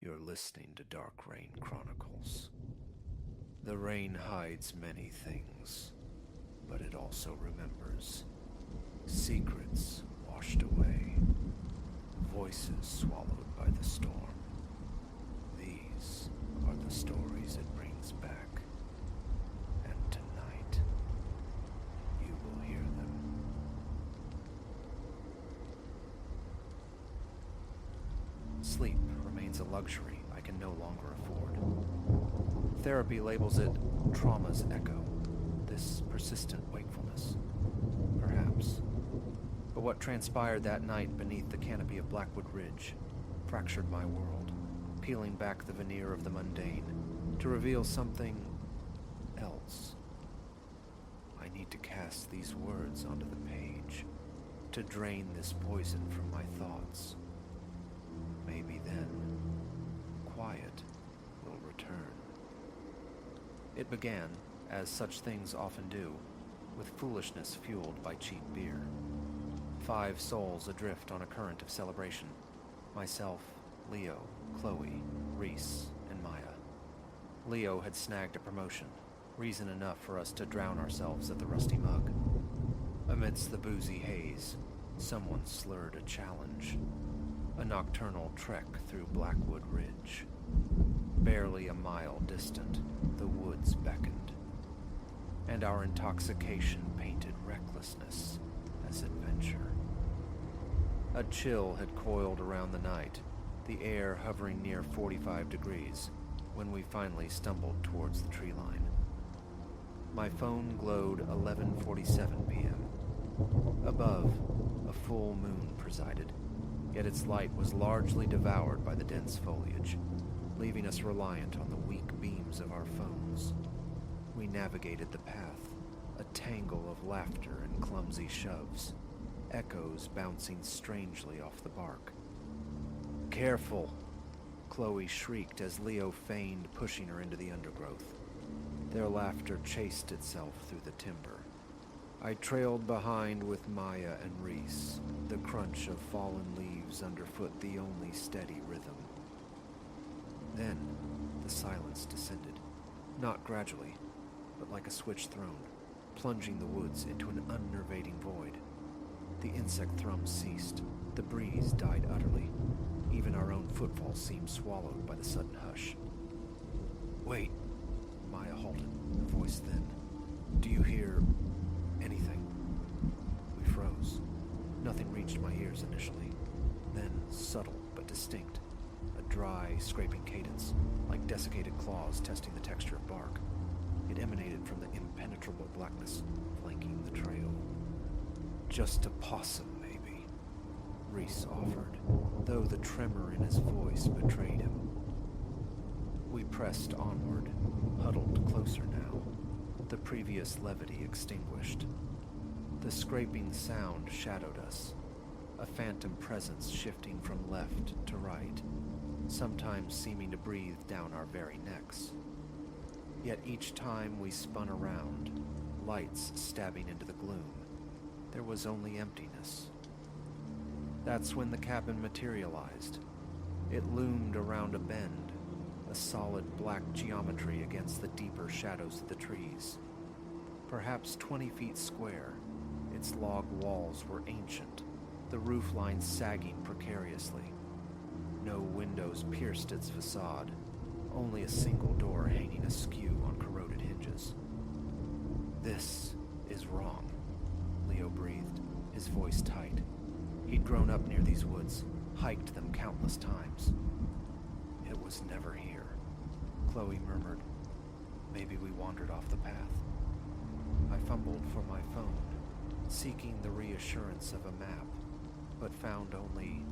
You're listening to Dark Rain Chronicles. The rain hides many things, but it also remembers. Secrets washed away, voices swallowed by the storm. These are the stories it brings back, and tonight, you will hear them. Sleep remains a luxury I can no longer afford. Therapy labels it trauma's echo, this persistent wakefulness. Perhaps. But what transpired that night beneath the canopy of Blackwood Ridge fractured my world, peeling back the veneer of the mundane to reveal something else. I need to cast these words onto the page, to drain this poison from my thoughts. Maybe then, quiet will return. It began, as such things often do, with foolishness fueled by cheap beer. 5 souls adrift on a current of celebration. Myself, Leo, Chloe, Reese, and Maya. Leo had snagged a promotion, reason enough for us to drown ourselves at the Rusty Mug. Amidst the boozy haze, someone slurred a challenge. A nocturnal trek through Blackwood Ridge. Barely a mile distant, the woods beckoned, and our intoxication painted recklessness as adventure. A chill had coiled around the night, the air hovering near 45 degrees, when we finally stumbled towards the tree line. My phone glowed 11:47 p.m. Above, a full moon presided, yet its light was largely devoured by the dense foliage, leaving us reliant on the weak beams of our phones. We navigated the path, a tangle of laughter and clumsy shoves, echoes bouncing strangely off the bark. "Careful!" Chloe shrieked as Leo feigned pushing her into the undergrowth. Their laughter chased itself through the timber. I trailed behind with Maya and Reese, the crunch of fallen leaves underfoot the only steady rhythm. Then, the silence descended, not gradually, but like a switch thrown, plunging the woods into an unnervating void. The insect thrum ceased, the breeze died utterly, even our own footfalls seemed swallowed by the sudden hush. "Wait," Maya halted, her voice thin. "Do you hear anything?" We froze. Nothing reached my ears initially. Then, subtle but distinct, a dry, scraping cadence, like desiccated claws testing the texture of bark. It emanated from the impenetrable blackness flanking the trail. "Just a possum, maybe," Reese offered, though the tremor in his voice betrayed him. We pressed onward, huddled closer now, the previous levity extinguished. The scraping sound shadowed us, a phantom presence shifting from left to right, sometimes seeming to breathe down our very necks. Yet each time we spun around, lights stabbing into the gloom, there was only emptiness. That's when the cabin materialized. It loomed around a bend, a solid black geometry against the deeper shadows of the trees. Perhaps 20 feet square, its log walls were ancient, the roof line sagging precariously. No windows pierced its facade, only a single door hanging askew on corroded hinges. "This is wrong," Leo breathed, his voice tight. He'd grown up near these woods, hiked them countless times. "It was never here," Chloe murmured. "Maybe we wandered off the path." I fumbled for my phone, seeking the reassurance of a map, but found only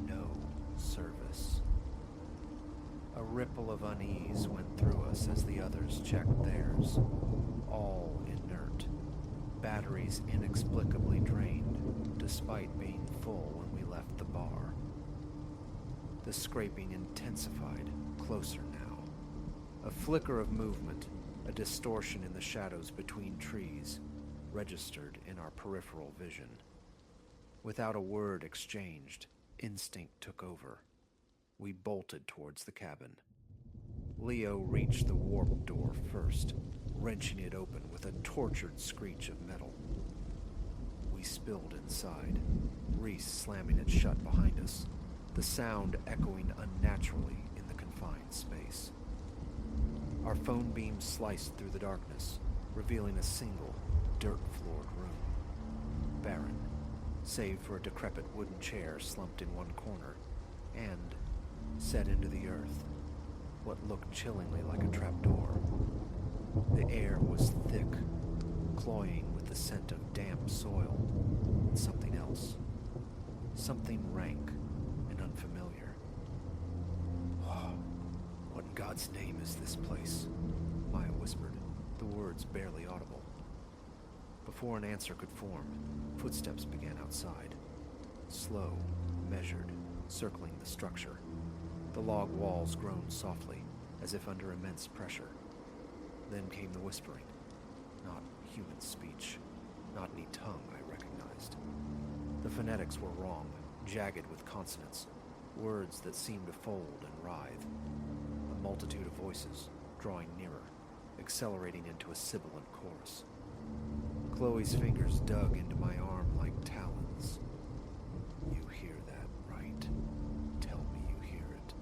no service. A ripple of unease went through us as the others checked theirs, all inert, batteries inexplicably drained, despite being full when we left the bar. The scraping intensified, closer now. A flicker of movement, a distortion in the shadows between trees, registered in our peripheral vision. Without a word exchanged, instinct took over. We bolted towards the cabin. Leo reached the warp door first, wrenching it open with a tortured screech of metal. We spilled inside, Reese slamming it shut behind us, the sound echoing unnaturally in the confined space. Our phone beams sliced through the darkness, revealing a single, dirt-floored room. Barren, save for a decrepit wooden chair slumped in one corner, and, set into the earth, what looked chillingly like a trapdoor. The air was thick, cloying with the scent of damp soil, and something else. Something rank and unfamiliar. Oh, what in God's name is this place? Maya whispered, the words barely audible. Before an answer could form, footsteps began outside. Slow, measured, circling the structure. The log walls groaned softly, as if under immense pressure. Then came the whispering. Not human speech. Not any tongue I recognized. The phonetics were wrong, jagged with consonants, words that seemed to fold and writhe. A multitude of voices, drawing nearer, accelerating into a sibilant chorus. Chloe's fingers dug into my arm like talons. You hear that, right? Tell me you hear it.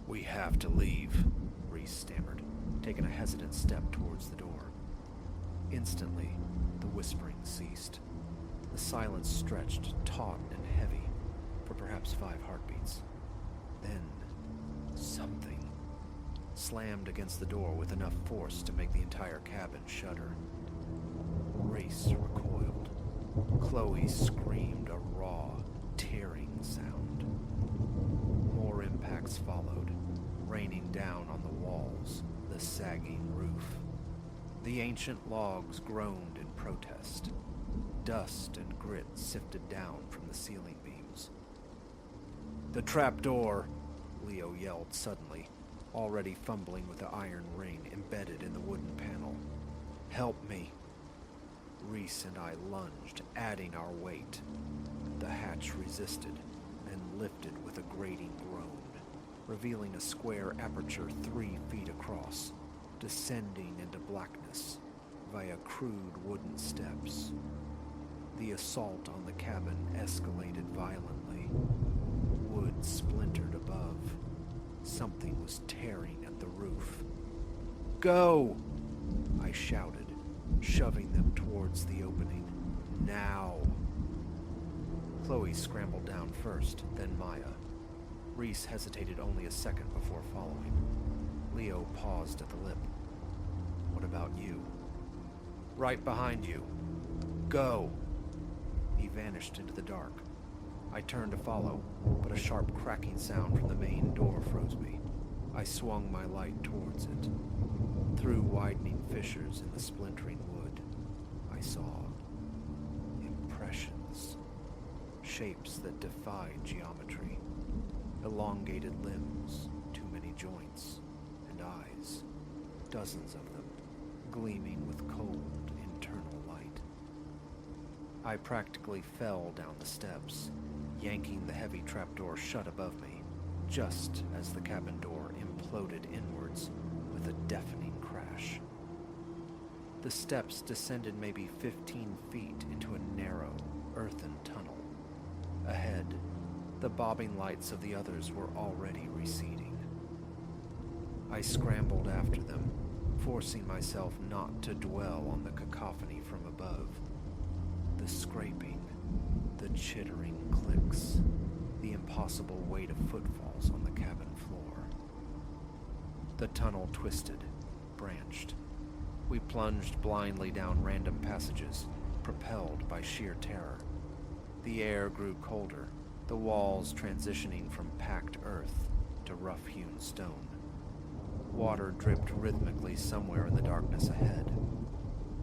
We have to leave, Reese stammered, taking a hesitant step towards the door. Instantly, the whispering ceased. The silence stretched, taut and heavy, for perhaps 5 heartbeats. Then, something slammed against the door with enough force to make the entire cabin shudder. Reese recoiled. Chloe screamed a raw, tearing sound. More impacts followed, raining down on the walls, the sagging roof. The ancient logs groaned in protest. Dust and grit sifted down from the ceiling beams. "The trapdoor!" Leo yelled suddenly, already fumbling with the iron ring embedded in the wooden panel. "Help me!" Reese and I lunged, adding our weight. The hatch resisted, then lifted with a grating groan, revealing a square aperture 3 feet across, descending into blackness via crude wooden steps. The assault on the cabin escalated violently. Wood splintered above. Something was tearing at the roof. "Go!" I shouted, shoving them towards the opening. "Now!" Chloe scrambled down first, then Maya. Reese hesitated only a second before following. Leo paused at the lip. "What about you?" "Right behind you. Go!" He vanished into the dark. I turned to follow, but a sharp cracking sound from the main door froze me. I swung my light towards it. Through widening fissures in the splintering wood, I saw impressions. Shapes that defied geometry. Elongated limbs, too many joints, and eyes. Dozens of them, gleaming with cold, internal light. I practically fell down the steps, yanking the heavy trapdoor shut above me, just as the cabin door imploded inwards with a deafening crash. The steps descended maybe 15 feet into a narrow, earthen tunnel. Ahead, the bobbing lights of the others were already receding. I scrambled after them, forcing myself not to dwell on the cacophony from above. The scraping, the chittering clicks, the impossible weight of footfalls on the cabin floor. The tunnel twisted, branched. We plunged blindly down random passages, propelled by sheer terror. The air grew colder, the walls transitioning from packed earth to rough-hewn stone. Water dripped rhythmically somewhere in the darkness ahead.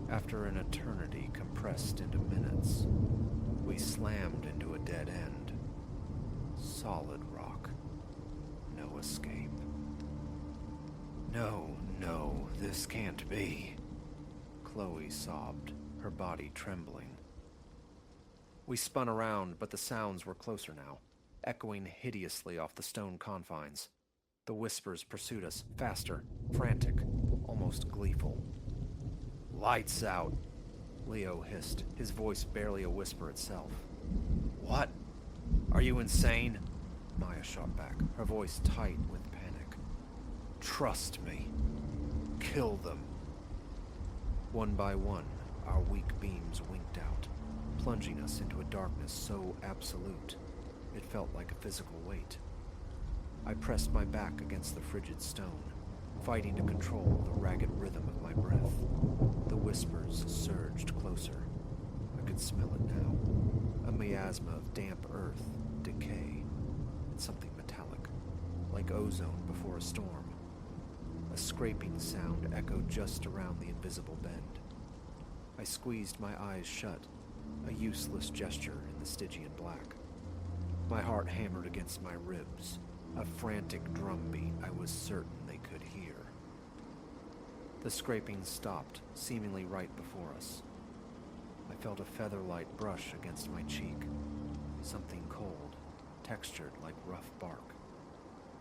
After an eternity compressed into minutes, we slammed into a dead end. Solid rock. No escape. No, this can't be. Chloe sobbed, her body trembling. We spun around, but the sounds were closer now. echoing hideously off the stone confines. The whispers pursued us, faster, frantic, almost gleeful. "Lights out," Leo hissed, his voice barely a whisper itself. "What? Are you insane?" Maya shot back, her voice tight with panic. "Trust me. Kill them." One by one, our weak beams winked out, plunging us into a darkness so absolute, it felt like a physical weight. I pressed my back against the frigid stone, fighting to control the ragged rhythm of my breath. The whispers surged closer. I could smell it now. A miasma of damp earth, decay, and something metallic, like ozone before a storm. A scraping sound echoed just around the invisible bend. I squeezed my eyes shut, a useless gesture in the Stygian black. My heart hammered against my ribs, a frantic drumbeat I was certain they could hear. The scraping stopped, seemingly right before us. I felt a feather-light brush against my cheek, something cold, textured like rough bark.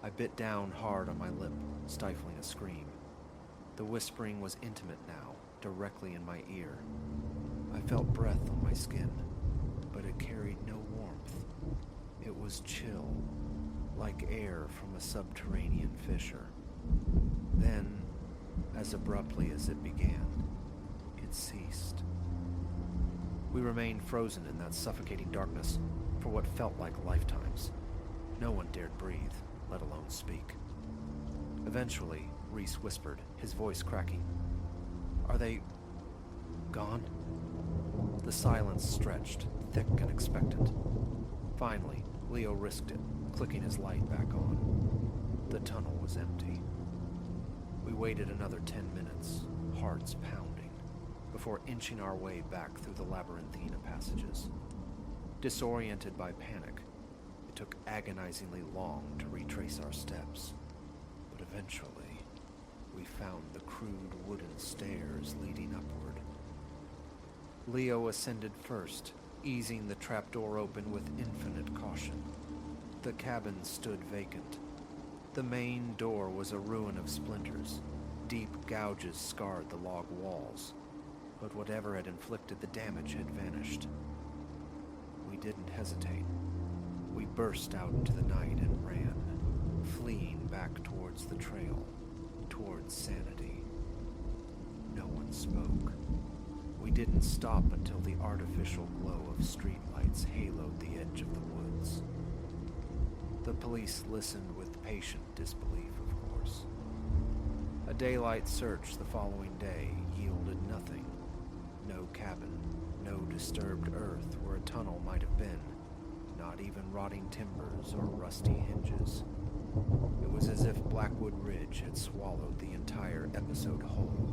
I bit down hard on my lip, stifling a scream. The whispering was intimate now, directly in my ear. I felt breath on my skin, but it carried no warmth. It was chill, like air from a subterranean fissure. Then, as abruptly as it began, it ceased. We remained frozen in that suffocating darkness for what felt like lifetimes. No one dared breathe, let alone speak. Eventually, Reese whispered, his voice cracking. "Are they gone?" The silence stretched, thick and expectant. Finally, Leo risked it, clicking his light back on. The tunnel was empty. We waited another 10 minutes, hearts pounding, before inching our way back through the labyrinthine passages. Disoriented by panic, it took agonizingly long to retrace our steps, but eventually, we found the crude wooden stairs leading upward. Leo ascended first, easing the trapdoor open with infinite caution. The cabin stood vacant. The main door was a ruin of splinters. Deep gouges scarred the log walls, but whatever had inflicted the damage had vanished. We didn't hesitate. We burst out into the night and ran, fleeing back towards the trail, towards sanity. No one spoke. We didn't stop until the artificial glow of streetlights haloed the edge of the woods. The police listened with patient disbelief, of course. A daylight search the following day yielded nothing. No cabin, no disturbed earth where a tunnel might have been, not even rotting timbers or rusty hinges. It was as if Blackwood Ridge had swallowed the entire episode whole.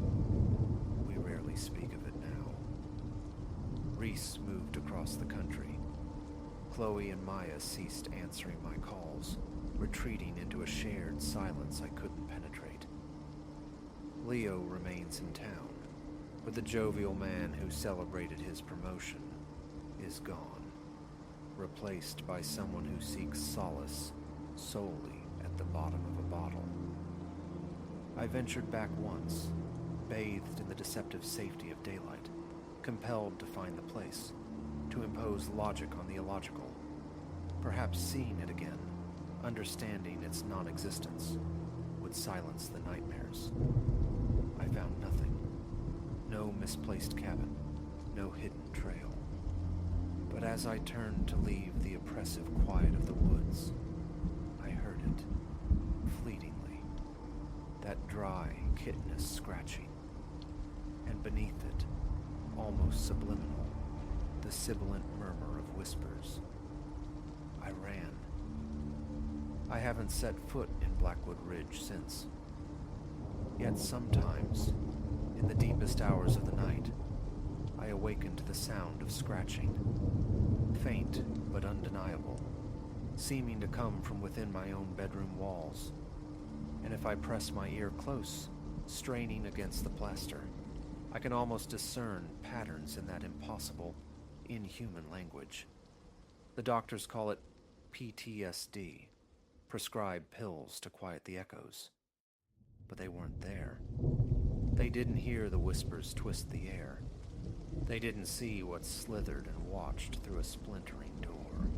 We rarely speak of it now. Reese moved across the country. Chloe and Maya ceased answering my calls, retreating into a shared silence I couldn't penetrate. Leo remains in town, but the jovial man who celebrated his promotion is gone, replaced by someone who seeks solace solely at the bottom of a bottle. I ventured back once, bathed in the deceptive safety of daylight, compelled to find the place, to impose logic on the illogical. Perhaps seeing it again, understanding its non-existence, would silence the nightmares. I found nothing. No misplaced cabin, no hidden trail. But as I turned to leave the oppressive quiet of the woods, I heard it, fleetingly, that dry, chitinous scratching, and beneath it, almost subliminal, the sibilant murmur of whispers. I ran. I haven't set foot in Blackwood Ridge since. Yet sometimes, in the deepest hours of the night, I awaken to the sound of scratching, faint but undeniable, seeming to come from within my own bedroom walls. And if I press my ear close, straining against the plaster, I can almost discern patterns in that impossible, inhuman language. The doctors call it PTSD, prescribe pills to quiet the echoes. But they weren't there. They didn't hear the whispers twist the air. They didn't see what slithered and watched through a splintering door.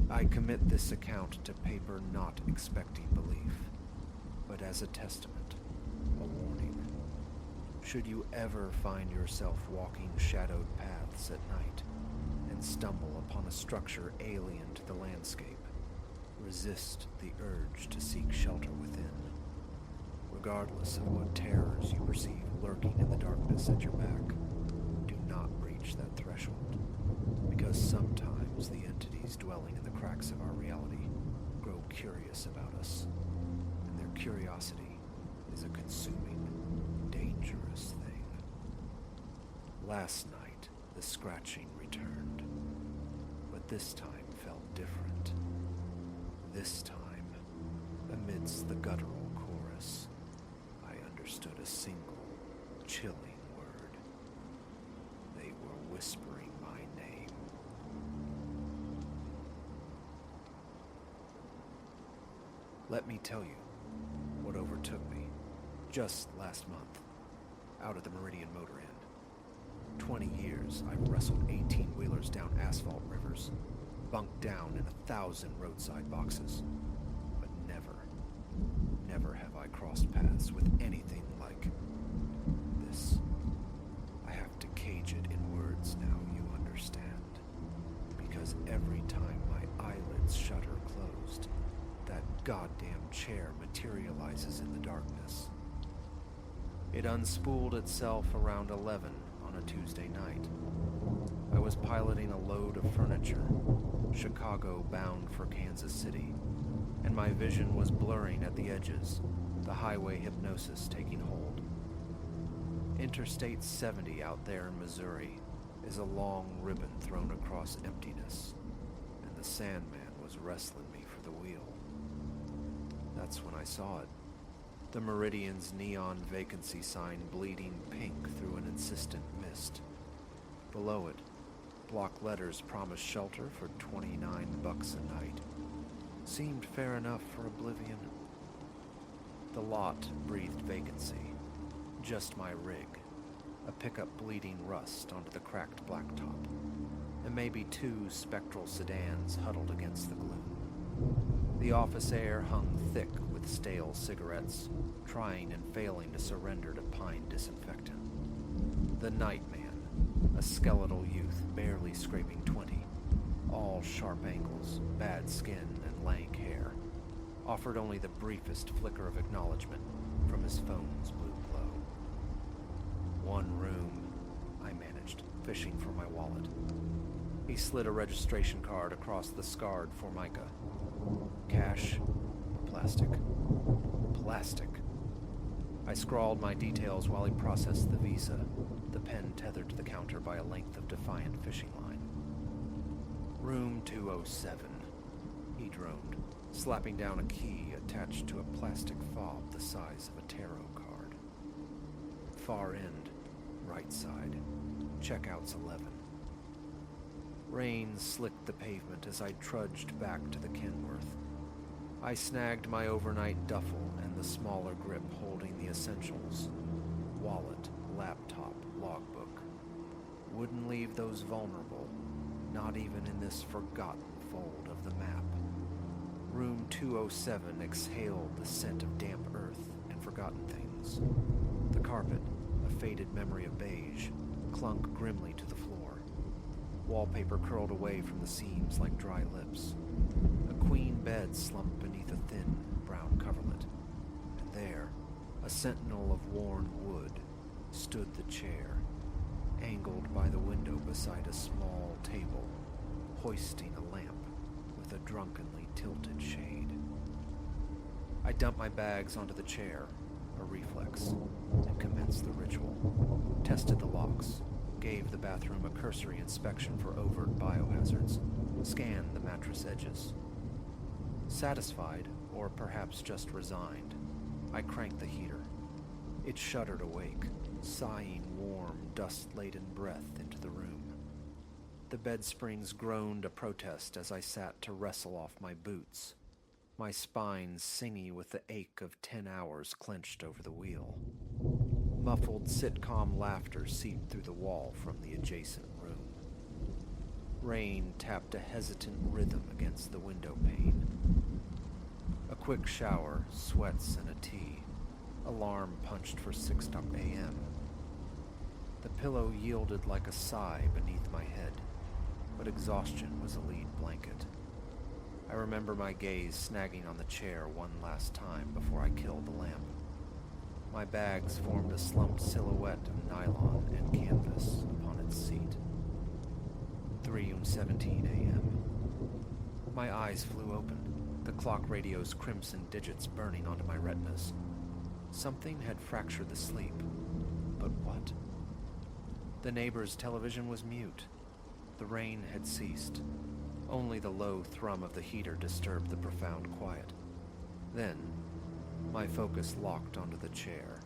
I commit this account to paper not expecting belief, but as a testament, a warning. Should you ever find yourself walking shadowed paths at night and stumble upon a structure alien to the landscape, resist the urge to seek shelter within. Regardless of what terrors you perceive lurking in the darkness at your back, do not reach that threshold, because sometimes the entities dwelling in the cracks of our reality grow curious about us, and their curiosity is a consuming, dangerous thing. Last night, the scratching returned, but this time felt different. This time, amidst the guttural chorus, I understood a single, chilling word. They were whispering my name. Let me tell you what overtook me just last month, out at the Meridian Motor Inn. 20 years I've wrestled 18-wheelers down asphalt rivers, bunked down in 1,000 roadside boxes, but never have I crossed paths with anything like this. I have to cage it in words now, you understand, because every time my eyelids shut or closed, that goddamn chair materializes in the darkness. It unspooled itself around 11 on a Tuesday night. I was piloting a load of furniture, Chicago bound for Kansas City, and my vision was blurring at the edges, the highway hypnosis taking hold. Interstate 70 out there in Missouri is a long ribbon thrown across emptiness, and the Sandman was wrestling me for the wheel. That's when I saw it. The Meridian's neon vacancy sign bleeding pink through an insistent mist. Below it, block letters promised shelter for $29 a night. Seemed fair enough for oblivion. The lot breathed vacancy. Just my rig, a pickup bleeding rust onto the cracked blacktop, and maybe 2 spectral sedans huddled against the gloom. The office air hung thick with stale cigarettes, trying and failing to surrender to pine disinfectant. The Nightman, a skeletal youth barely scraping 20, all sharp angles, bad skin, and lank hair, offered only the briefest flicker of acknowledgement from his phone's blue glow. One room, I managed, fishing for my wallet. He slid a registration card across the scarred formica. Cash, plastic. Plastic. I scrawled my details while he processed the visa, the pen tethered to the counter by a length of defiant fishing line. Room 207, he droned, slapping down a key attached to a plastic fob the size of a tarot card. Far end, right side, checkout's 11. Rain slicked the pavement as I trudged back to the Kenworth. I snagged my overnight duffel and the smaller grip holding the essentials: wallet, laptop, logbook. Wouldn't leave those vulnerable, not even in this forgotten fold of the map. Room 207 exhaled the scent of damp earth and forgotten things. The carpet, a faded memory of beige, clung grimly to the floor. Wallpaper curled away from the seams like dry lips. A queen bed slumped beneath a thin, brown coverlet. And there, a sentinel of worn wood, stood the chair, angled by the window beside a small table, hoisting a lamp with a drunkenly tilted shade. I dumped my bags onto the chair, a reflex, and commenced the ritual. Tested the locks, gave the bathroom a cursory inspection for overt biohazards, scanned the mattress edges. Satisfied, or perhaps just resigned, I cranked the heater. It shuddered awake, sighing warm, dust-laden breath into the room. The bed springs groaned a protest as I sat to wrestle off my boots, my spine singy with the ache of 10 hours clenched over the wheel. Muffled sitcom laughter seeped through the wall from the adjacent room. Rain tapped a hesitant rhythm against the window pane. A quick shower, sweats, and a tea. Alarm punched for 6 a.m. The pillow yielded like a sigh beneath my head, but exhaustion was a lead blanket. I remember my gaze snagging on the chair one last time before I killed the lamp. My bags formed a slumped silhouette of nylon and canvas upon its seat. 3:17 a.m. My eyes flew open, the clock radio's crimson digits burning onto my retinas. Something had fractured the sleep, but what? The neighbor's television was mute. The rain had ceased. Only the low thrum of the heater disturbed the profound quiet. Then, my focus locked onto the chair.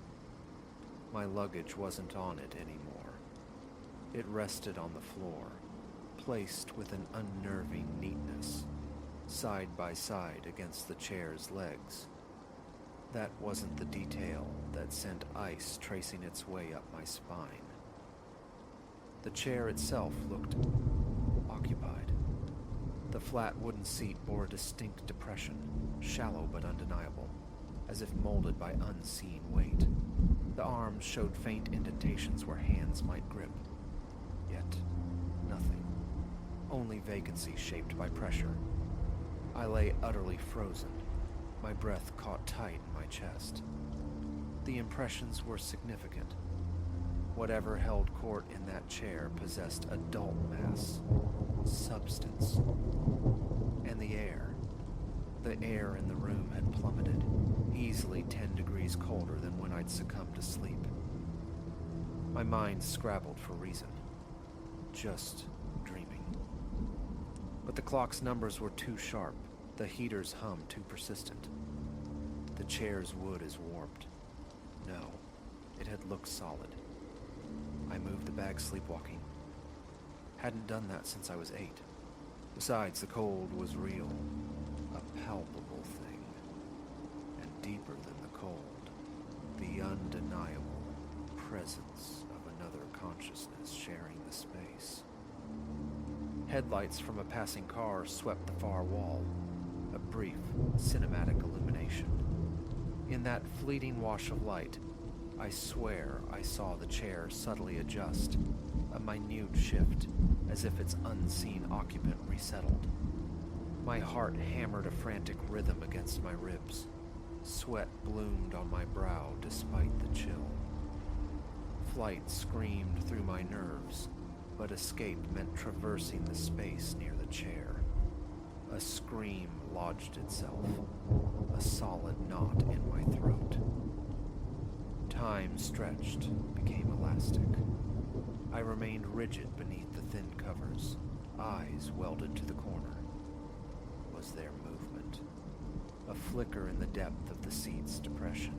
My luggage wasn't on it anymore. It rested on the floor, placed with an unnerving neatness, side by side against the chair's legs. That wasn't the detail that sent ice tracing its way up my spine. The chair itself looked occupied. The flat wooden seat bore a distinct depression, shallow but undeniable, as if molded by unseen weight. The arms showed faint indentations where hands might grip. Yet, nothing. Only vacancy shaped by pressure. I lay utterly frozen, my breath caught tight in my chest. The impressions were significant. Whatever held court in that chair possessed adult mass, substance. And the air in the room had plummeted, easily 10 degrees colder than when I'd succumbed to sleep. My mind scrabbled for reason. Just dreaming. But the clock's numbers were too sharp, the heater's hum too persistent. The chair's wood is warped. No, it had looked solid. I moved the bag sleepwalking. Hadn't done that since I was 8. Besides, the cold was real, a palpable thing. And deeper than the cold, the undeniable presence of another consciousness sharing the space. Headlights from a passing car swept the far wall, a brief, cinematic illumination. In that fleeting wash of light, I swear I saw the chair subtly adjust, a minute shift, as if its unseen occupant resettled. My heart hammered a frantic rhythm against my ribs. Sweat bloomed on my brow despite the chill. Flight screamed through my nerves, but escape meant traversing the space near the chair. A scream lodged itself, a solid knot in my throat. Time stretched, became elastic. I remained rigid beneath the thin covers, eyes welded to the corner. Was there movement? A flicker in the depth of the seat's depression.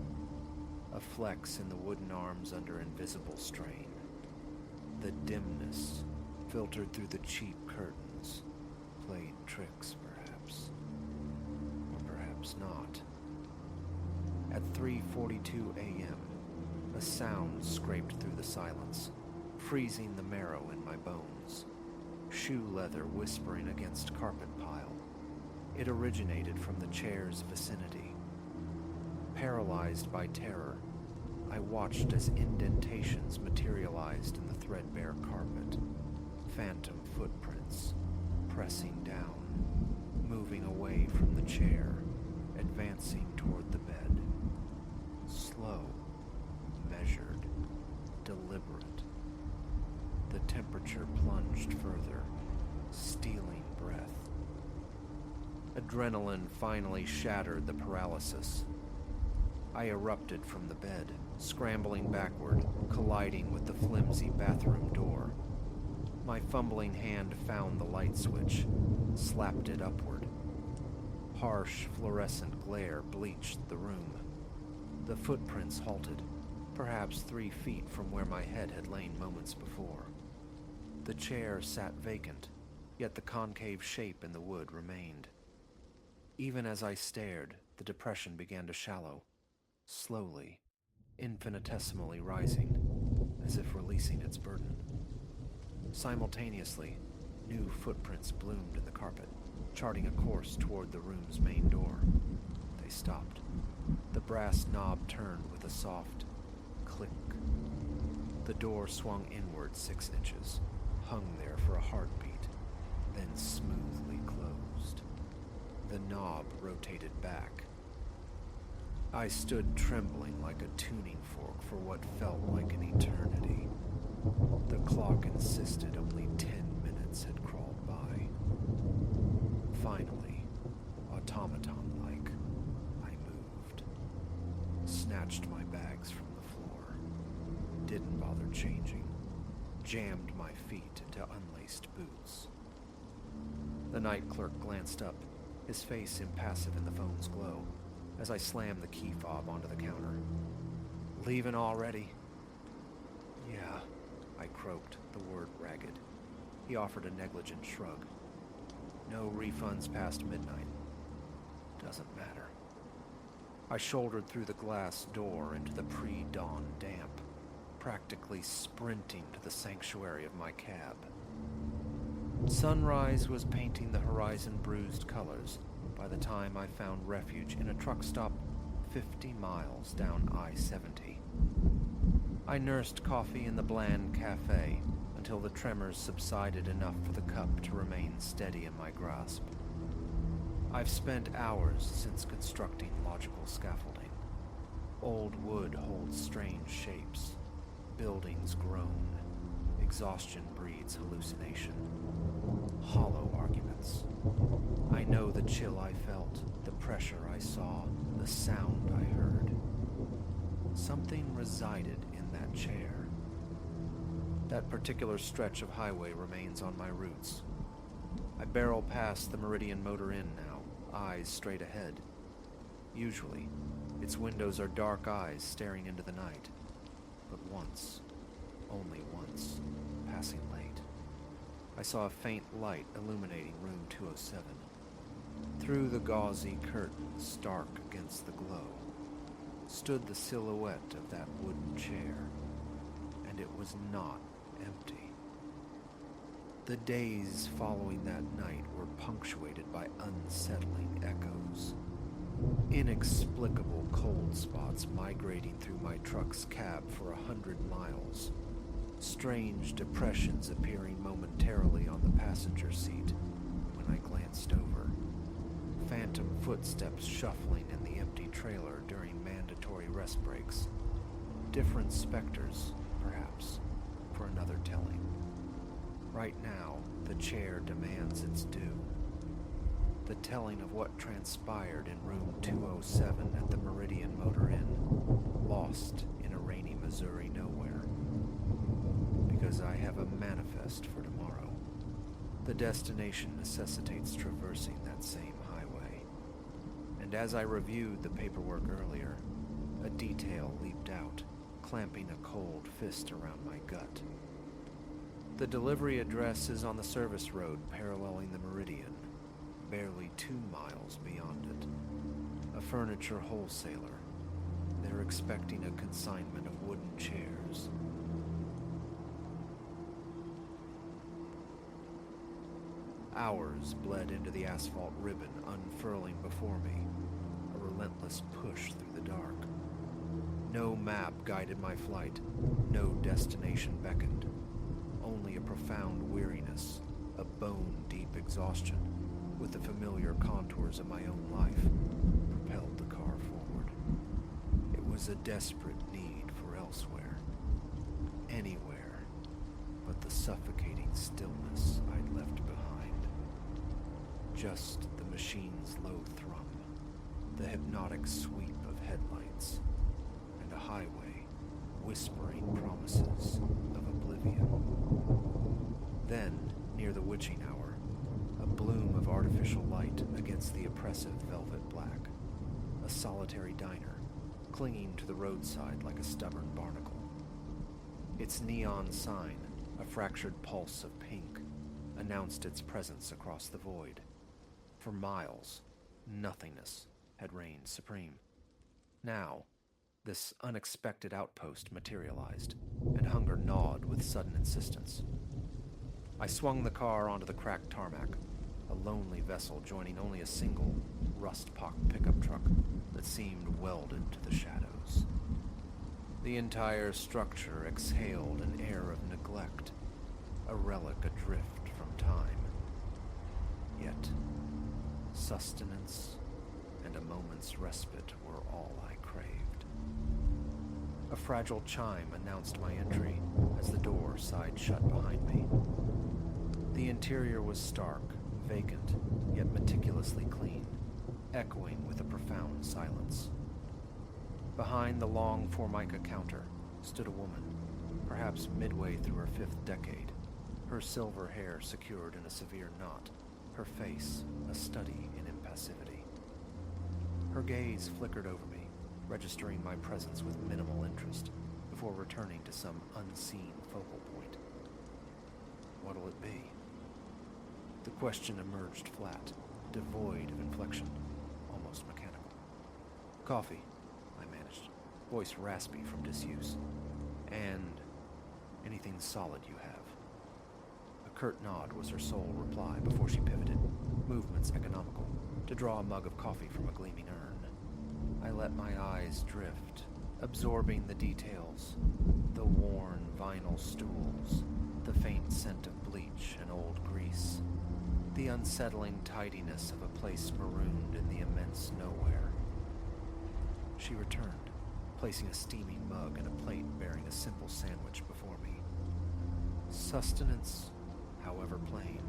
A flex in the wooden arms under invisible strain. The dimness, filtered through the cheap curtains, played tricks, perhaps. Or perhaps not. At 3:42 a.m., a sound scraped through the silence, freezing the marrow in my bones. Shoe leather whispering against carpet pile. It originated from the chair's vicinity. Paralyzed by terror, I watched as indentations materialized in the threadbare carpet. Phantom footprints, pressing down, moving away from the chair, advancing toward the bed. Slow, measured, deliberate. The temperature plunged further, stealing breath. Adrenaline finally shattered the paralysis. I erupted from the bed, scrambling backward, colliding with the flimsy bathroom door. My fumbling hand found the light switch, slapped it upward. Harsh fluorescent glare bleached the room. The footprints halted, perhaps 3 feet from where my head had lain moments before. The chair sat vacant, yet the concave shape in the wood remained. Even as I stared, the depression began to shallow, slowly, infinitesimally rising, as if releasing its burden. Simultaneously, new footprints bloomed in the carpet, charting a course toward the room's main door. They stopped. The brass knob turned with a soft click. The door swung inward 6 inches, hung there for a heartbeat, then smoothly closed. The knob rotated back. I stood trembling like a tuning fork for what felt like an eternity. The clock insisted only 10 minutes had crawled by. Finally, automaton-like, I moved. Snatched my bags from the floor. Didn't bother changing. Jammed my feet into unlaced boots. The night clerk glanced up, his face impassive in the phone's glow, as I slammed the key fob onto the counter. "Leaving already?" "Yeah," I croaked, the word ragged. He offered a negligent shrug. "No refunds past midnight." "Doesn't matter." I shouldered through the glass door into the pre-dawn damp, practically sprinting to the sanctuary of my cab. Sunrise was painting the horizon bruised colors by the time I found refuge in a truck stop 50 miles down I-70. I nursed coffee in the bland cafe until the tremors subsided enough for the cup to remain steady in my grasp. I've spent hours since constructing logical scaffolding. Old wood holds strange shapes. Buildings groan. Exhaustion breeds hallucination. Hollow arguments. I know the chill I felt, the pressure I saw, the sound I heard. Something resided in that chair. That particular stretch of highway remains on my routes. I barrel past the Meridian Motor Inn now, eyes straight ahead. Usually, its windows are dark eyes staring into the night. But once, only once, passing late, I saw a faint light illuminating room 207. Through the gauzy curtains, stark against the glow, stood the silhouette of that wooden chair, and it was not empty. The days following that night were punctuated by unsettling echoes. Inexplicable cold spots migrating through my truck's cab for 100 miles. Strange depressions appearing momentarily on the passenger seat when I glanced over. Phantom footsteps shuffling in the empty trailer during mandatory rest breaks. Different specters, perhaps, for another telling. Right now, the chair demands its due. The telling of what transpired in room 207 at the Meridian Motor Inn, lost in a rainy Missouri nowhere. Because I have a manifest for tomorrow. The destination necessitates traversing that same highway. And as I reviewed the paperwork earlier, a detail leaped out, clamping a cold fist around my gut. The delivery address is on the service road paralleling the Meridian, barely 2 miles beyond it. A furniture wholesaler. They're expecting a consignment of wooden chairs. Hours bled into the asphalt ribbon unfurling before me, a relentless push through the dark. No map guided my flight, no destination beckoned. Only a profound weariness, a bone-deep exhaustion, with the familiar contours of my own life, propelled the car forward. It was a desperate need for elsewhere. Anywhere but the suffocating stillness I'd left behind. Just the machine's low thrum, the hypnotic sweep of headlights, and a highway whispering promises of oblivion. Then, near the witching hour, a bloom of artificial light against the oppressive velvet black. A solitary diner, clinging to the roadside like a stubborn barnacle. Its neon sign, A fractured pulse of pink announced its presence across the void. For miles, nothingness had reigned supreme. Now, this unexpected outpost materialized, and hunger gnawed with sudden insistence. I swung the car onto the cracked tarmac, a lonely vessel joining only a single, rust-pocked pickup truck that seemed welded to the shadows. The entire structure exhaled an air of neglect, a relic adrift from time. Yet, sustenance and a moment's respite were all I craved. A fragile chime announced my entry as the door sighed shut behind me. The interior was stark, vacant, yet meticulously clean, echoing with a profound silence. Behind the long Formica counter stood a woman, perhaps midway through her 5th decade, her silver hair secured in a severe knot, her face a study in impassivity. Her gaze flickered over me, registering my presence with minimal interest, before returning to some unseen focal point. What'll it be? The question emerged flat, devoid of inflection, almost mechanical. Coffee, I managed, voice raspy from disuse. And anything solid you have. A curt nod was her sole reply before she pivoted, movements economical, to draw a mug of coffee from a gleaming urn. I let my eyes drift, absorbing the details, the worn vinyl stools, the faint scent of bleach and old grease, the unsettling tidiness of a place marooned in the immense nowhere. She returned, placing a steaming mug and a plate bearing a simple sandwich before me. Sustenance, however plain.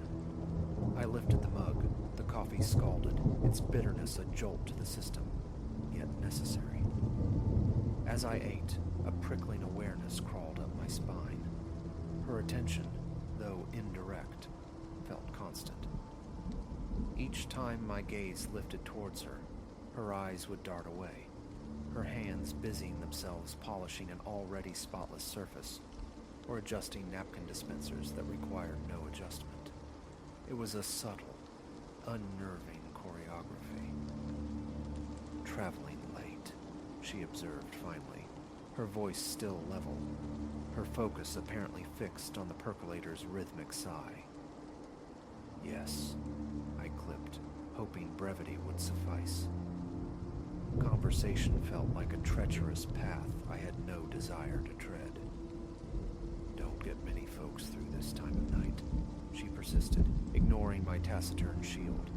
I lifted the mug, the coffee scalded, its bitterness a jolt to the system, yet necessary. As I ate, a prickling awareness crawled up my spine. Her attention, though indirect, felt constant. Each time my gaze lifted towards her, her eyes would dart away, her hands busying themselves polishing an already spotless surface, or adjusting napkin dispensers that required no adjustment. It was a subtle, unnerving choreography. Traveling late, she observed finally, her voice still level, her focus apparently fixed on the percolator's rhythmic sigh. Yes, I clipped, hoping brevity would suffice. Conversation felt like a treacherous path I had no desire to tread. Don't get many folks through this time of night, she persisted, ignoring my taciturn shield.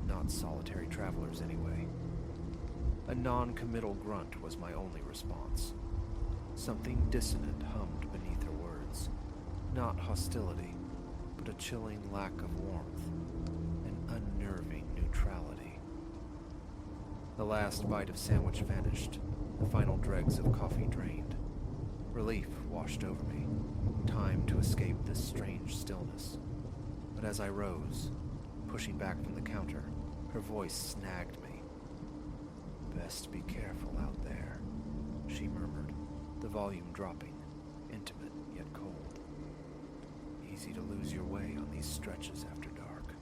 Not solitary travelers, anyway. A non-committal grunt was my only response. Something dissonant hummed beneath her words. Not hostility, but a chilling lack of warmth, an unnerving neutrality. The last bite of sandwich vanished, the final dregs of coffee drained. Relief washed over me, time to escape this strange stillness. But as I rose, pushing back from the counter, her voice snagged me. "Best be careful out there," she murmured, the volume dropping, intimate yet cold. Easy to lose your way on these stretches after dark.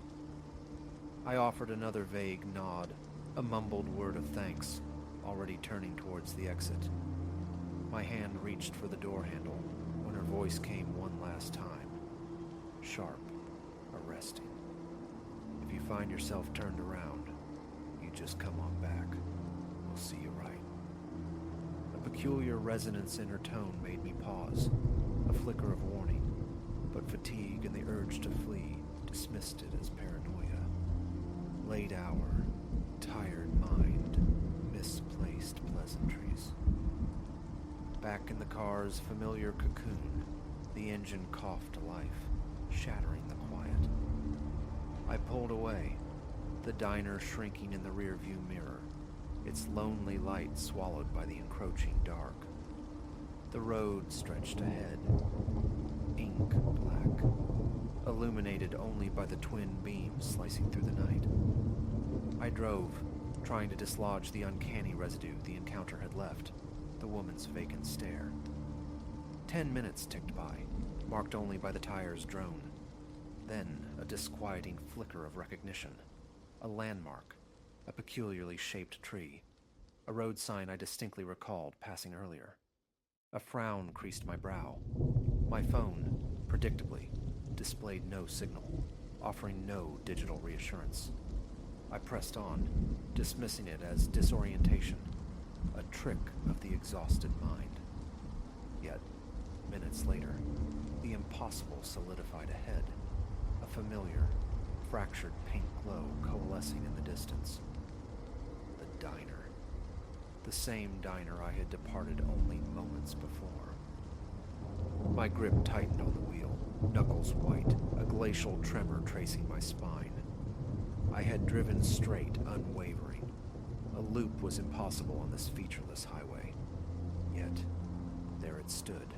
I offered another vague nod, a mumbled word of thanks, already turning towards the exit. My hand reached for the door handle when her voice came one last time, sharp, arresting. "If you find yourself turned around, you just come on back. We'll see you right." A peculiar resonance in her tone made me pause, a flicker of warning, but fatigue and the urge to flee dismissed it as paranoia. Late hour, tired mind, misplaced pleasantries. Back in the car's familiar cocoon, the engine coughed to life, shattering the quiet. I pulled away, the diner shrinking in the rearview mirror, its lonely light swallowed by the encroaching dark. The road stretched ahead, ink black, illuminated only by the twin beams slicing through the night. I drove, trying to dislodge the uncanny residue the encounter had left, the woman's vacant stare. 10 minutes ticked by, marked only by the tire's drone. Then, a disquieting flicker of recognition. A landmark, a peculiarly shaped tree, a road sign I distinctly recalled passing earlier. A frown creased my brow. My phone, predictably, displayed no signal, offering no digital reassurance. I pressed on, dismissing it as disorientation, a trick of the exhausted mind. Yet, minutes later, the impossible solidified ahead, a familiar, fractured pink glow coalescing in the distance. The diner. The same diner I had departed only moments before. My grip tightened on the wheel, knuckles white, a glacial tremor tracing my spine. I had driven straight, unwavering. A loop was impossible on this featureless highway. Yet, there it stood.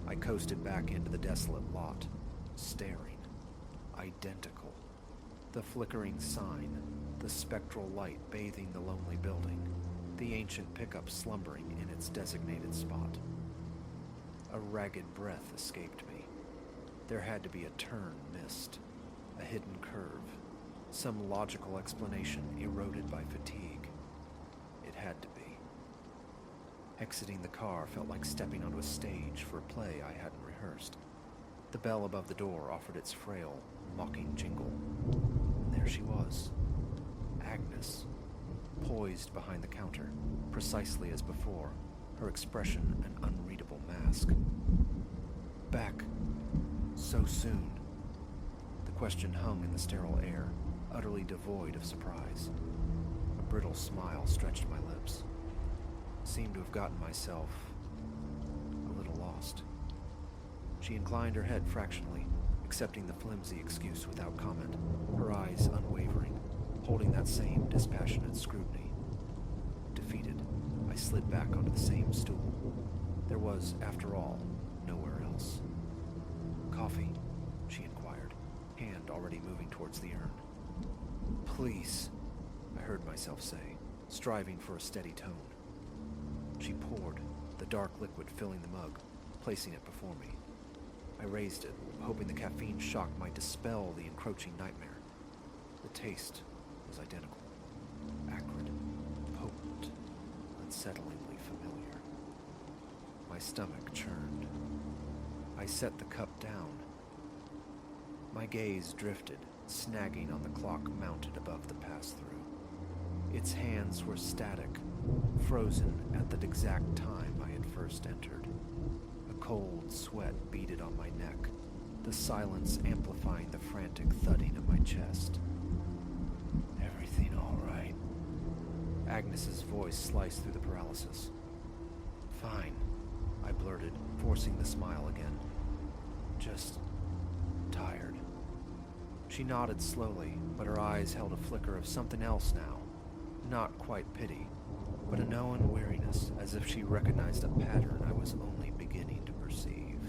I coasted back into the desolate lot, staring. Identical. The flickering sign, the spectral light bathing the lonely building, the ancient pickup slumbering in its designated spot. A ragged breath escaped me. There had to be a turn missed, a hidden curve, some logical explanation eroded by fatigue. It had to be. Exiting the car felt like stepping onto a stage for a play I hadn't rehearsed. The bell above the door offered its frail, mocking jingle. And there she was, Agnes, poised behind the counter, precisely as before, her expression an unreadable mask. Back. So soon. The question hung in the sterile air, utterly devoid of surprise. A brittle smile stretched my lips. Seemed to have gotten myself a little lost. She inclined her head fractionally, accepting the flimsy excuse without comment, her eyes unwavering, holding that same dispassionate scrutiny. Defeated, I slid back onto the same stool. There was, after all, nowhere else. Coffee? She inquired, hand already moving towards the urn. Please, I heard myself say, striving for a steady tone. She poured, the dark liquid filling the mug, placing it before me. I raised it, hoping the caffeine shock might dispel the encroaching nightmare. The taste was identical. Acrid, potent, unsettlingly familiar. My stomach churned. I set the cup down. My gaze drifted, snagging on the clock mounted above the pass-through. Its hands were static, frozen at the exact time I had first entered. A cold sweat beaded on my neck, the silence amplifying the frantic thudding of my chest. Everything all right? Agnes's voice sliced through the paralysis. Fine, I blurted, forcing the smile again. Just tired. She nodded slowly, but her eyes held a flicker of something else now. Not quite pity, but a knowing weariness, as if she recognized a pattern I was only beginning to perceive.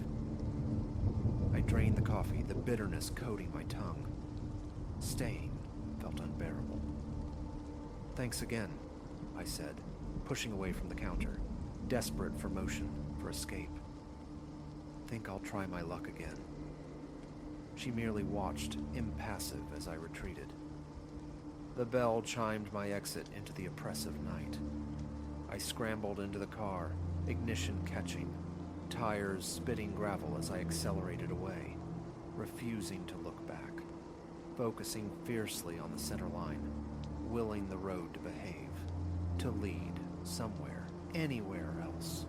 I drained the coffee, the bitterness coating my tongue. Staying felt unbearable. Thanks again, I said, pushing away from the counter, desperate for motion, for escape. Think I'll try my luck again. She merely watched, impassive, as I retreated. The bell chimed my exit into the oppressive night. I scrambled into the car, ignition catching, tires spitting gravel as I accelerated away, refusing to look back, focusing fiercely on the center line, willing the road to behave, to lead somewhere, anywhere else.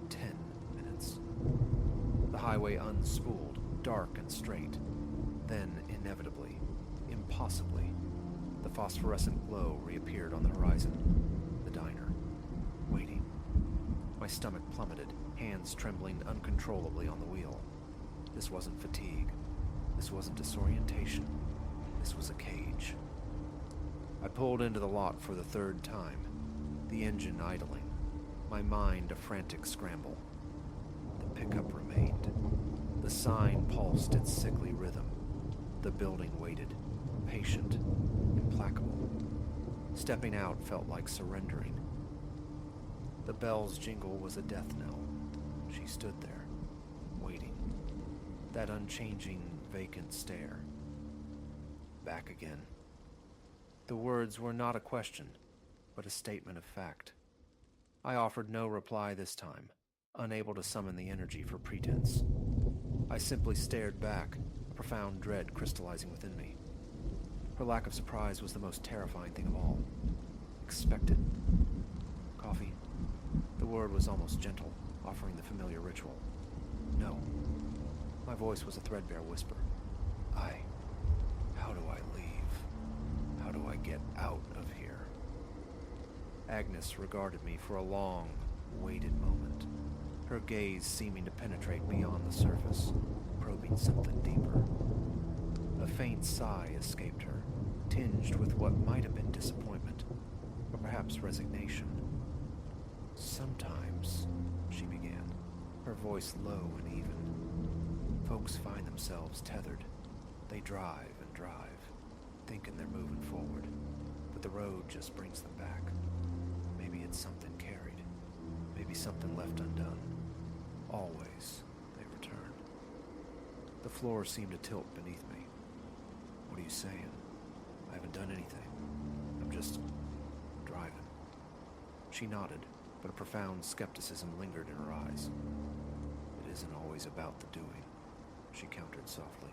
10 minutes. The highway unspooled, dark and straight. Then, inevitably, impossibly, the phosphorescent glow reappeared on the horizon. The diner. Waiting. My stomach plummeted, hands trembling uncontrollably on the wheel. This wasn't fatigue. This wasn't disorientation. This was a cage. I pulled into the lot for the third time, the engine idling, my mind a frantic scramble. The pickup remained. The sign pulsed its sickly rhythm. The building waited, patient, implacable. Stepping out felt like surrendering. The bell's jingle was a death knell. She stood there, waiting. That unchanging, vacant stare. Back again. The words were not a question, but a statement of fact. I offered no reply this time, unable to summon the energy for pretense. I simply stared back, a profound dread crystallizing within me. Her lack of surprise was the most terrifying thing of all. Expected. Coffee. The word was almost gentle, offering the familiar ritual. No. My voice was a threadbare whisper. How do I leave? How do I get out of here? Agnes regarded me for a long, waited moment, her gaze seeming to penetrate beyond the surface, probing something deeper. A faint sigh escaped her, tinged with what might have been disappointment, or perhaps resignation. Sometimes, she began, her voice low and even, folks find themselves tethered. They drive and drive, thinking they're moving forward, but the road just brings them back. Maybe it's something carried, maybe something left undone. Always, they return. The floor seemed to tilt beneath me. What are you saying? I haven't done anything. I'm just driving. She nodded, but a profound skepticism lingered in her eyes. It isn't always about the doing, she countered softly.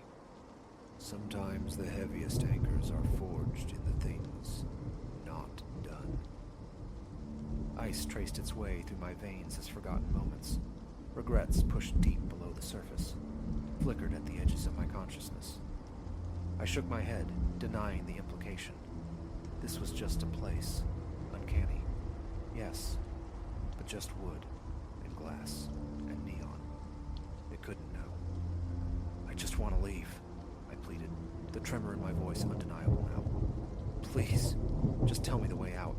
Sometimes the heaviest anchors are forged in the things not done. Ice traced its way through my veins as forgotten moments. Regrets pushed deep below the surface, flickered at the edges of my consciousness. I shook my head, denying the implication. This was just a place, uncanny. Yes, but just wood and glass and neon. It couldn't know. I just want to leave, I pleaded, the tremor in my voice undeniable now. Please, just tell me the way out.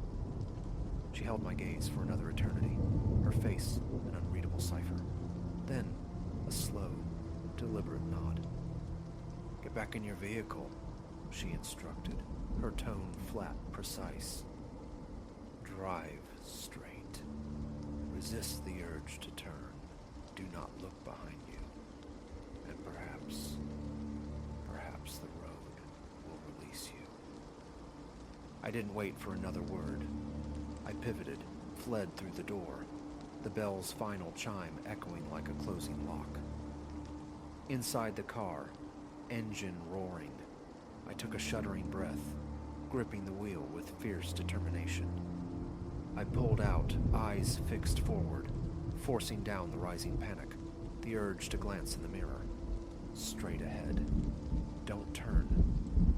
She held my gaze for another eternity, her face an unreadable cipher. Then, a slow, deliberate nod. Get back in your vehicle, she instructed, her tone flat, precise. Drive straight. Resist the urge to turn. Do not look behind you. And perhaps the road will release you. I didn't wait for another word. I pivoted, fled through the door, the bell's final chime echoing like a closing lock. Inside the car, engine roaring, I took a shuddering breath, gripping the wheel with fierce determination. I pulled out, eyes fixed forward, forcing down the rising panic, the urge to glance in the mirror. Straight ahead. Don't turn.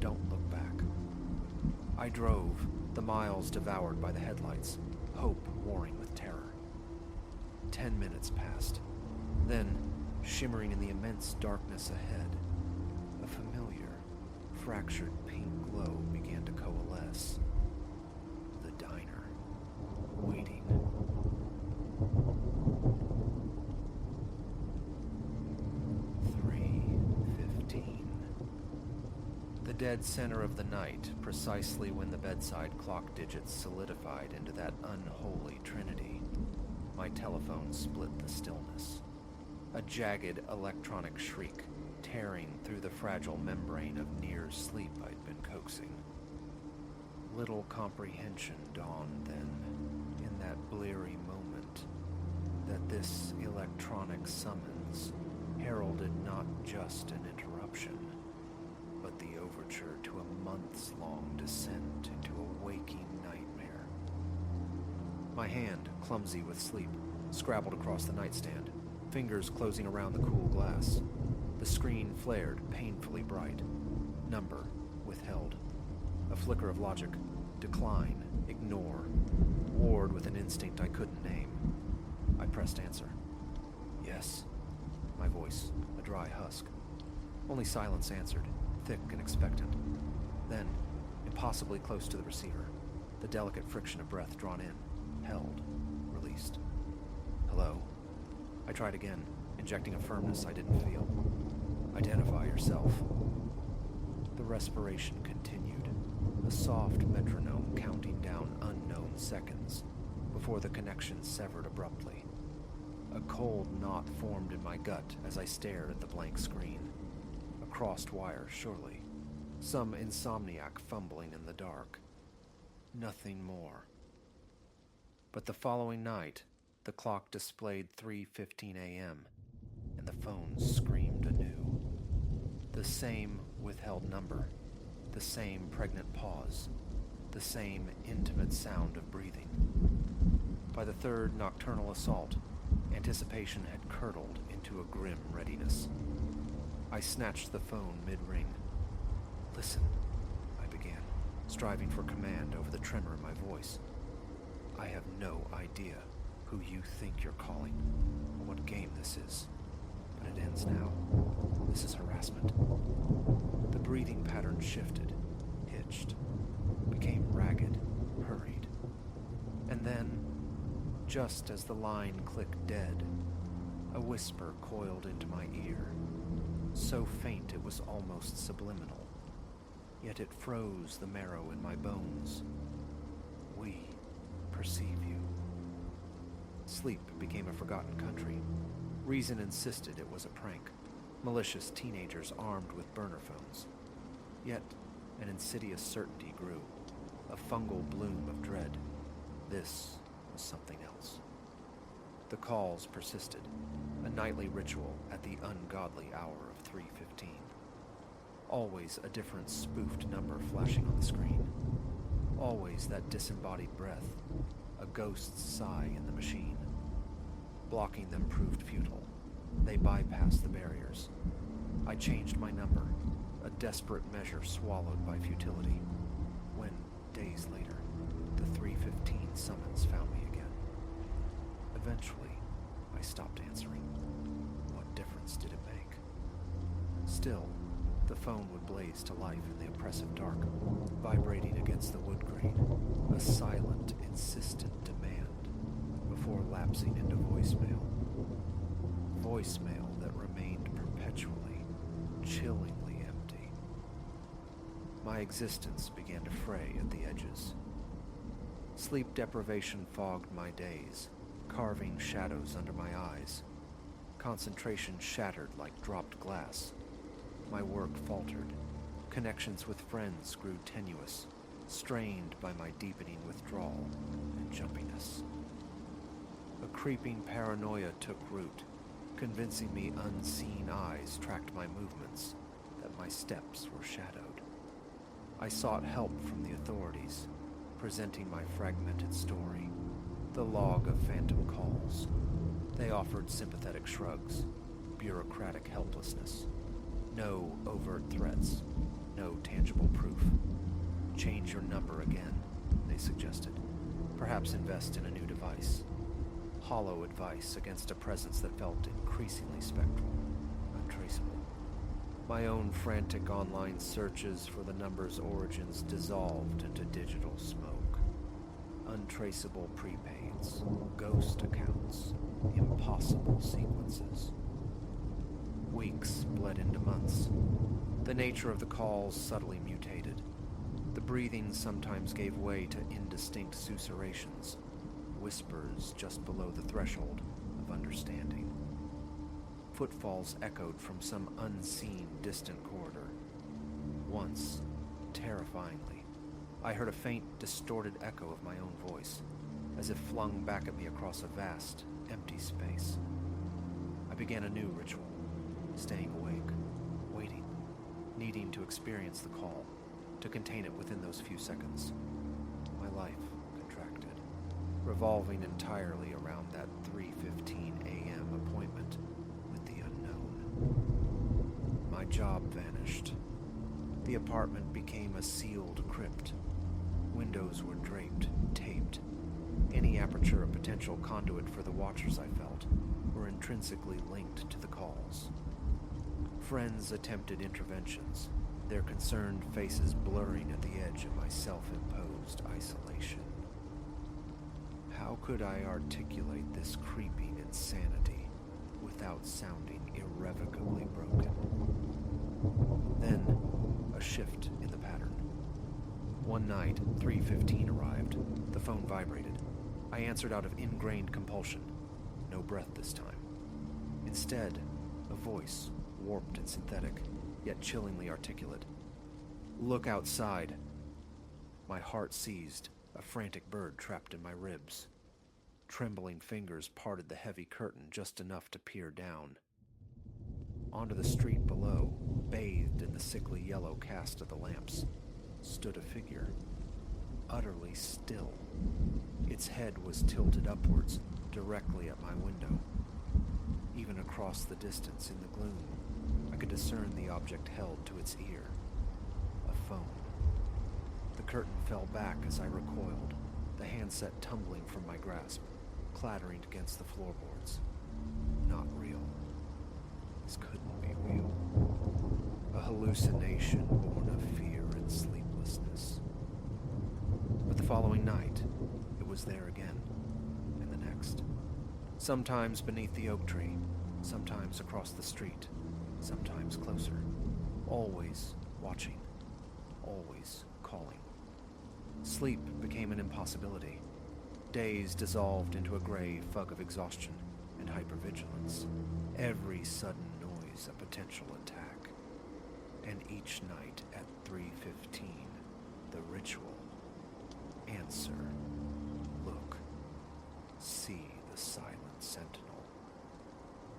Don't look back. I drove, the miles devoured by the headlights, hope warring with terror. 10 minutes passed. Then, shimmering in the immense darkness ahead, a familiar, fractured pink glow began to coalesce. The diner. Waiting. 3:15. The dead center of the night, precisely when the bedside clock digits solidified into that unholy trinity, my telephone split the stillness. A jagged electronic shriek, tearing through the fragile membrane of near sleep I'd been coaxing. Little comprehension dawned then, in that bleary moment, that this electronic summons heralded not just an interruption, but the overture to a months-long descent into a waking nightmare. My hand, clumsy with sleep, scrabbled across the nightstand, fingers closing around the cool glass. The screen flared, painfully bright. Number withheld. A flicker of logic. Decline. Ignore. Ward with an instinct I couldn't name. I pressed answer. Yes. My voice, a dry husk. Only silence answered, thick and expectant. Then, impossibly close to the receiver, the delicate friction of breath drawn in, held, released. Hello? I tried again, injecting a firmness I didn't feel. Identify yourself. The respiration continued, a soft metronome counting down unknown seconds before the connection severed abruptly. A cold knot formed in my gut as I stared at the blank screen. A crossed wire, surely. Some insomniac fumbling in the dark. Nothing more. But the following night, the clock displayed 3:15 a.m., and the phone screamed anew. The same withheld number, the same pregnant pause, the same intimate sound of breathing. By the third nocturnal assault, anticipation had curdled into a grim readiness. I snatched the phone mid-ring. "Listen," I began, striving for command over the tremor in my voice. "I have no idea who you think you're calling, or what game this is. But it ends now. This is harassment." The breathing pattern shifted, hitched, became ragged, hurried. And then, just as the line clicked dead, a whisper coiled into my ear, so faint it was almost subliminal, yet it froze the marrow in my bones. "We perceive you." Sleep became a forgotten country. Reason insisted it was a prank. Malicious teenagers armed with burner phones. Yet an insidious certainty grew, a fungal bloom of dread. This was something else. The calls persisted, a nightly ritual at the ungodly hour of 3:15. Always a different spoofed number flashing on the screen. Always that disembodied breath, a ghost's sigh in the machine. Blocking them proved futile. They bypassed the barriers. I changed my number, a desperate measure swallowed by futility, when, days later, the 3:15 summons found me again. Eventually, I stopped answering. What difference did it make? Still, the phone would blaze to life in the oppressive dark, vibrating against the wood grain, a silent, insistent demand, before lapsing into voicemail. Voicemail that remained perpetually, chillingly empty. My existence began to fray at the edges. Sleep deprivation fogged my days, carving shadows under my eyes. Concentration shattered like dropped glass. My work faltered. Connections with friends grew tenuous, strained by my deepening withdrawal and jumpiness. A creeping paranoia took root, convincing me unseen eyes tracked my movements, that my steps were shadowed. I sought help from the authorities, presenting my fragmented story, the log of phantom calls. They offered sympathetic shrugs, bureaucratic helplessness. No overt threats, no tangible proof. Change your number again, they suggested. Perhaps invest in a new device. Hollow advice against a presence that felt increasingly spectral, untraceable. My own frantic online searches for the number's origins dissolved into digital smoke. Untraceable prepaids, ghost accounts, impossible sequences. Weeks bled into months. The nature of the calls subtly mutated. The breathing sometimes gave way to indistinct susurrations, whispers just below the threshold of understanding. Footfalls echoed from some unseen, distant corridor. Once, terrifyingly, I heard a faint, distorted echo of my own voice, as if flung back at me across a vast, empty space. I began a new ritual, staying awake, waiting, needing to experience the call, to contain it within those few seconds. My life contracted, revolving entirely around that 3:15 a.m. appointment with the unknown. My job vanished. The apartment became a sealed crypt. Windows were draped, taped. Any aperture a potential conduit for the watchers, I felt, were intrinsically linked to the calls. Friends attempted interventions, their concerned faces blurring at the edge of my self-imposed isolation. How could I articulate this creeping insanity without sounding irrevocably broken? Then, a shift in the pattern. One night, 3:15 arrived. The phone vibrated. I answered out of ingrained compulsion. No breath this time. Instead, a voice, warped and synthetic, yet chillingly articulate. "Look outside." My heart seized, a frantic bird trapped in my ribs. Trembling fingers parted the heavy curtain just enough to peer down. Onto the street below, bathed in the sickly yellow cast of the lamps, stood a figure, utterly still. Its head was tilted upwards, directly at my window. Even across the distance in the gloom, I could discern the object held to its ear. A phone. The curtain fell back as I recoiled, the handset tumbling from my grasp, clattering against the floorboards. Not real. This couldn't be real. A hallucination born of fear and sleeplessness. But the following night, it was there again, and the next. Sometimes beneath the oak tree, sometimes across the street, sometimes closer. Always watching, always calling. Sleep became an impossibility. Days dissolved into a gray fog of exhaustion and hypervigilance. Every sudden noise a potential attack. And each night at 3:15, the ritual. Answer. Look. See the silent sentinel.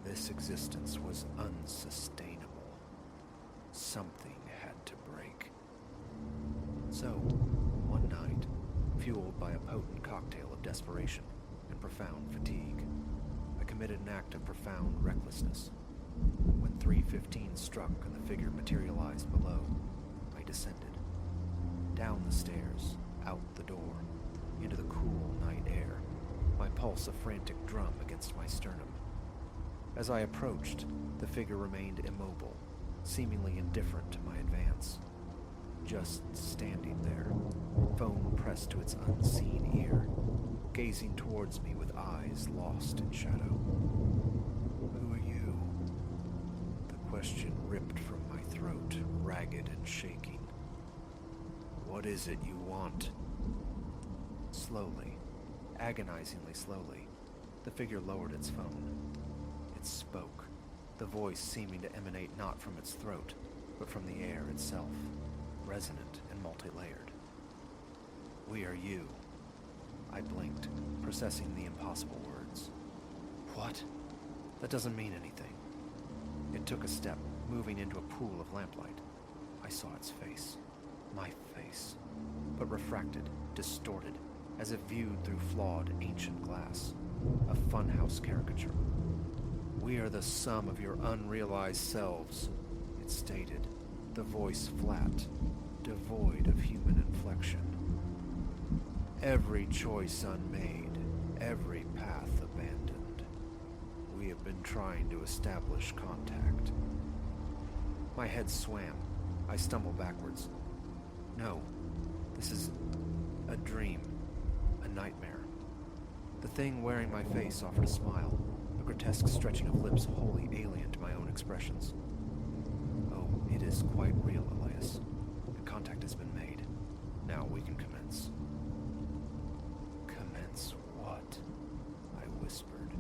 This existence was unsustainable. Something had to break. So, one night, fueled by a potent cocktail of desperation and profound fatigue, I committed an act of profound recklessness. When 3:15 struck and the figure materialized below, I descended. Down the stairs, out the door, into the cool night air, my pulse a frantic drum against my sternum. As I approached, the figure remained immobile, seemingly indifferent to my advance. Just standing there, phone pressed to its unseen ear, gazing towards me with eyes lost in shadow. "Who are you?" The question ripped from my throat, ragged and shaking. "What is it you want?" Slowly, agonizingly slowly, the figure lowered its phone. It spoke, the voice seeming to emanate not from its throat, but from the air itself, resonant and multi-layered. "We are you." I blinked, processing the impossible words. "What? That doesn't mean anything." It took a step, moving into a pool of lamplight. I saw its face. My face. But refracted, distorted, as if viewed through flawed, ancient glass. A funhouse caricature. "We are the sum of your unrealized selves," it stated, the voice flat, devoid of human inflection. "Every choice unmade, every path abandoned. We have been trying to establish contact." My head swam. I stumbled backwards. No, this is a dream, a nightmare. The thing wearing my face offered a smile, a grotesque stretching of lips wholly alien to my own expressions. "Oh, it is quite real, Elias. The contact has been made. Now we can commence." "Commence what?" I whispered,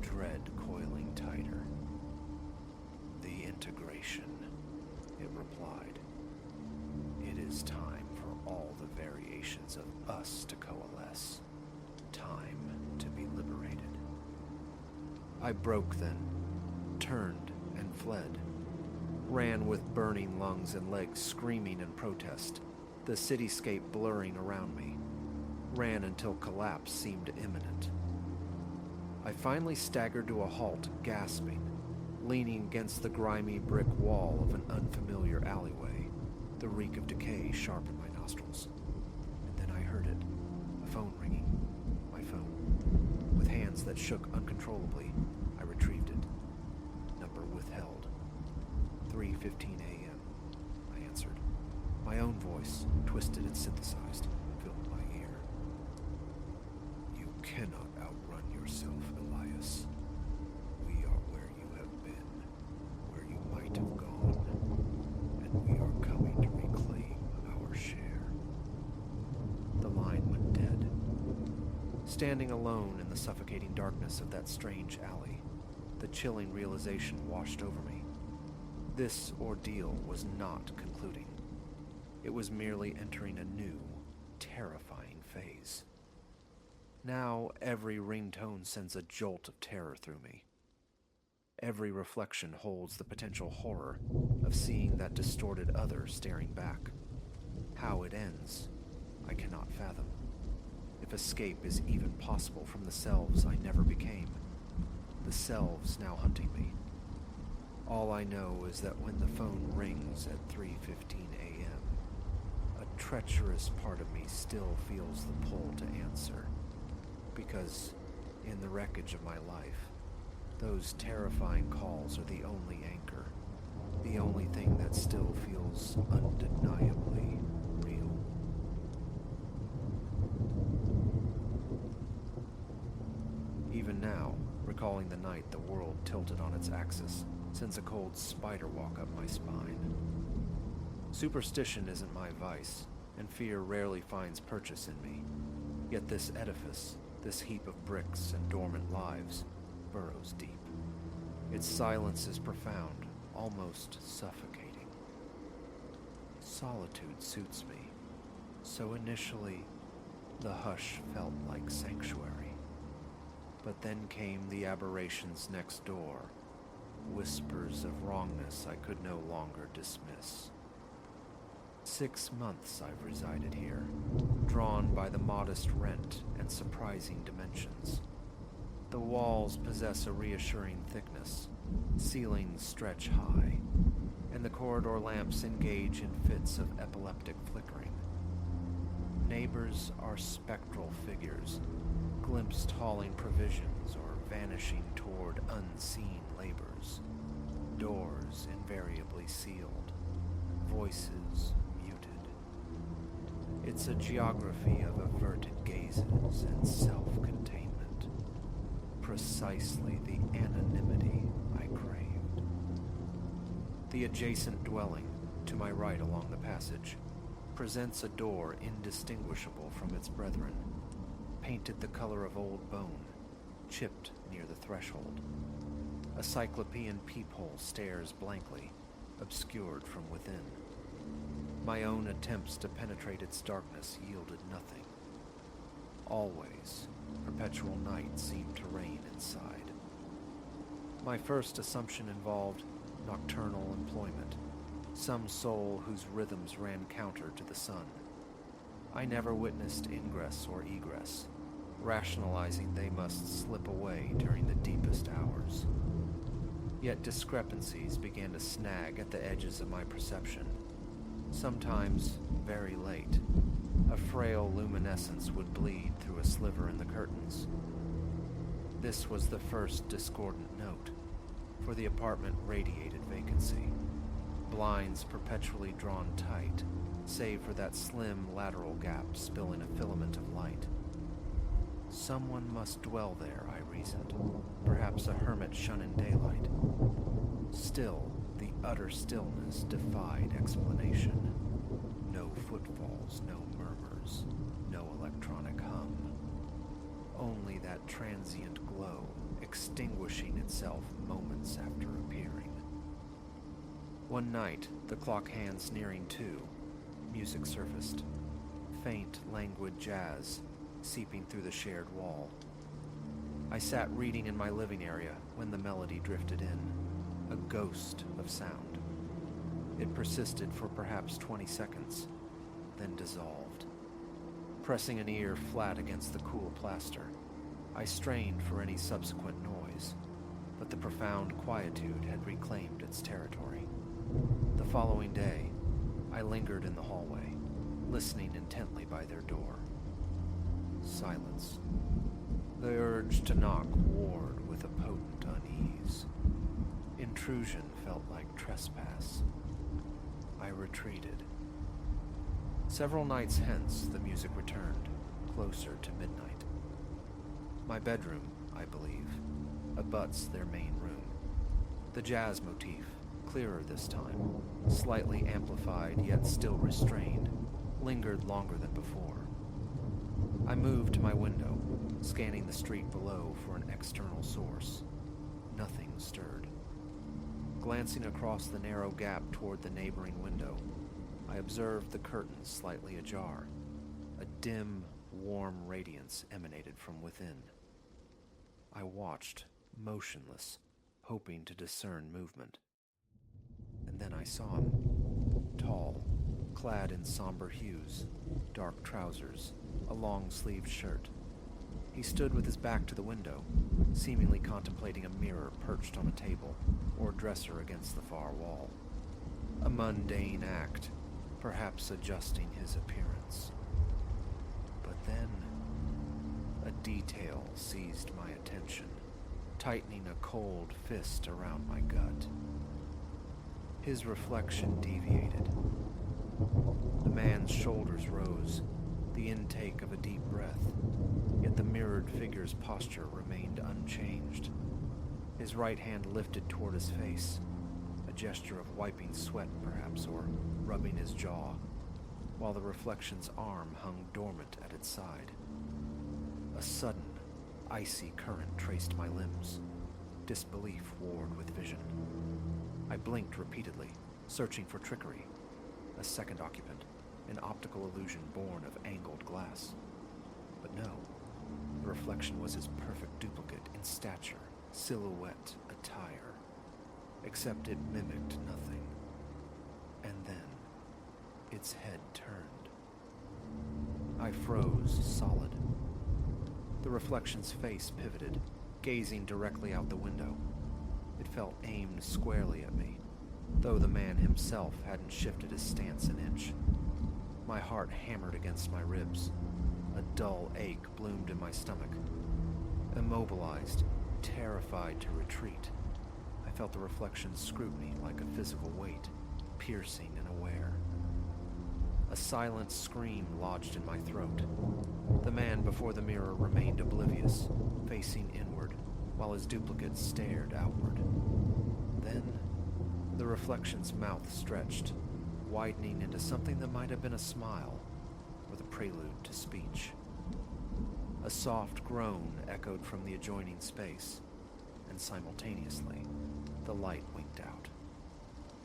dread coiling tighter. "The integration," it replied. "It is time for all the variations of us to coalesce. Time to be liberated." I broke then, turned and fled. Ran with burning lungs and legs screaming in protest, the cityscape blurring around me. Ran until collapse seemed imminent. I finally staggered to a halt, gasping, leaning against the grimy brick wall of an unfamiliar alleyway, the reek of decay sharp in my nostrils. And then I heard it, a phone ringing. My phone. With hands that shook uncontrollably, I retrieved it. Number withheld. 3:15 a.m., I answered. My own voice, twisted and synthesized, filled my ear. "You cannot outrun yourself, Elias. We are where you have been, where you might have gone, and we are coming to reclaim our share." The line went dead. Standing alone in the suffocating darkness of that strange alley, the chilling realization washed over me. This ordeal was not concluding. It was merely entering a new, terrifying phase. Now every ringtone sends a jolt of terror through me. Every reflection holds the potential horror of seeing that distorted other staring back. How it ends, I cannot fathom. If escape is even possible from the selves I never became, the selves now hunting me. All I know is that when the phone rings at 3:15 a.m., a treacherous part of me still feels the pull to answer, because in the wreckage of my life, those terrifying calls are the only anchor, the only thing that still feels undeniably real. Even now, recalling the night the world tilted on its axis sends a cold spider walk up my spine. Superstition isn't my vice, and fear rarely finds purchase in me. Yet this edifice, this heap of bricks and dormant lives, burrows deep. Its silence is profound, almost suffocating. Solitude suits me, so initially the hush felt like sanctuary. But then came the aberrations next door, whispers of wrongness I could no longer dismiss. 6 months I've resided here, drawn by the modest rent and surprising dimensions. The walls possess a reassuring thickness, ceilings stretch high, and the corridor lamps engage in fits of epileptic flickering. Neighbors are spectral figures, glimpsed hauling provisions or vanishing toward unseen labors. Doors invariably sealed, voices muted. It's a geography of averted gazes and self-containment. Precisely the anonymity I craved. The adjacent dwelling, to my right along the passage, presents a door indistinguishable from its brethren, painted the color of old bone, chipped near the threshold. A cyclopean peephole stares blankly, obscured from within. My own attempts to penetrate its darkness yielded nothing. Always, perpetual night seemed to reign inside. My first assumption involved nocturnal employment, some soul whose rhythms ran counter to the sun. I never witnessed ingress or egress, rationalizing they must slip away during the deepest hours. Yet discrepancies began to snag at the edges of my perception. Sometimes, very late, a frail luminescence would bleed through a sliver in the curtains. This was the first discordant note, for the apartment radiated vacancy. Blinds perpetually drawn tight, save for that slim lateral gap spilling a filament of light. Someone must dwell there, I reasoned, perhaps a hermit shunning daylight. Still, the utter stillness defied explanation. No footfalls, no murmurs, no electronic hum. Only that transient glow, extinguishing itself moments after appearing. One night, the clock hands nearing 2, music surfaced. Faint, languid jazz, seeping through the shared wall. I sat reading in my living area when the melody drifted in, a ghost of sound. It persisted for perhaps 20 seconds, then dissolved. Pressing an ear flat against the cool plaster, I strained for any subsequent noise, but the profound quietude had reclaimed its territory. The following day, I lingered in the hallway, listening intently by their door. Silence. The urge to knock warred with a potent unease. Intrusion felt like trespass. I retreated. Several nights hence, the music returned, closer to midnight. My bedroom, I believe, abuts their main room. The jazz motif, clearer this time, slightly amplified yet still restrained, lingered longer than before. I moved to my window, scanning the street below for an external source. Nothing stirred. Glancing across the narrow gap toward the neighboring window, I observed the curtains slightly ajar. A dim, warm radiance emanated from within. I watched, motionless, hoping to discern movement. And then I saw him. Tall, clad in somber hues, dark trousers, a long-sleeved shirt. He stood with his back to the window, seemingly contemplating a mirror perched on a table or dresser against the far wall. A mundane act, perhaps adjusting his appearance. But then, a detail seized my attention, tightening a cold fist around my gut. His reflection deviated. The man's shoulders rose, the intake of a deep breath, yet the mirrored figure's posture remained unchanged. His right hand lifted toward his face, a gesture of wiping sweat perhaps, or rubbing his jaw, while the reflection's arm hung dormant at its side. A sudden, icy current traced my limbs. Disbelief warred with vision. I blinked repeatedly, searching for trickery. A second occupant, an optical illusion born of angled glass. But no, the reflection was his perfect duplicate in stature, silhouette, attire, except it mimicked nothing. And then, its head turned. I froze solid. The reflection's face pivoted, gazing directly out the window. It felt aimed squarely at me, though the man himself hadn't shifted his stance an inch. My heart hammered against my ribs. A dull ache bloomed in my stomach. Immobilized, terrified to retreat, I felt the reflection's scrutiny like a physical weight, piercing and aware. A silent scream lodged in my throat. The man before the mirror remained oblivious, facing inward, while his duplicate stared outward. Then, the reflection's mouth stretched, widening into something that might have been a smile, or the prelude to speech. A soft groan echoed from the adjoining space, and simultaneously, the light winked out.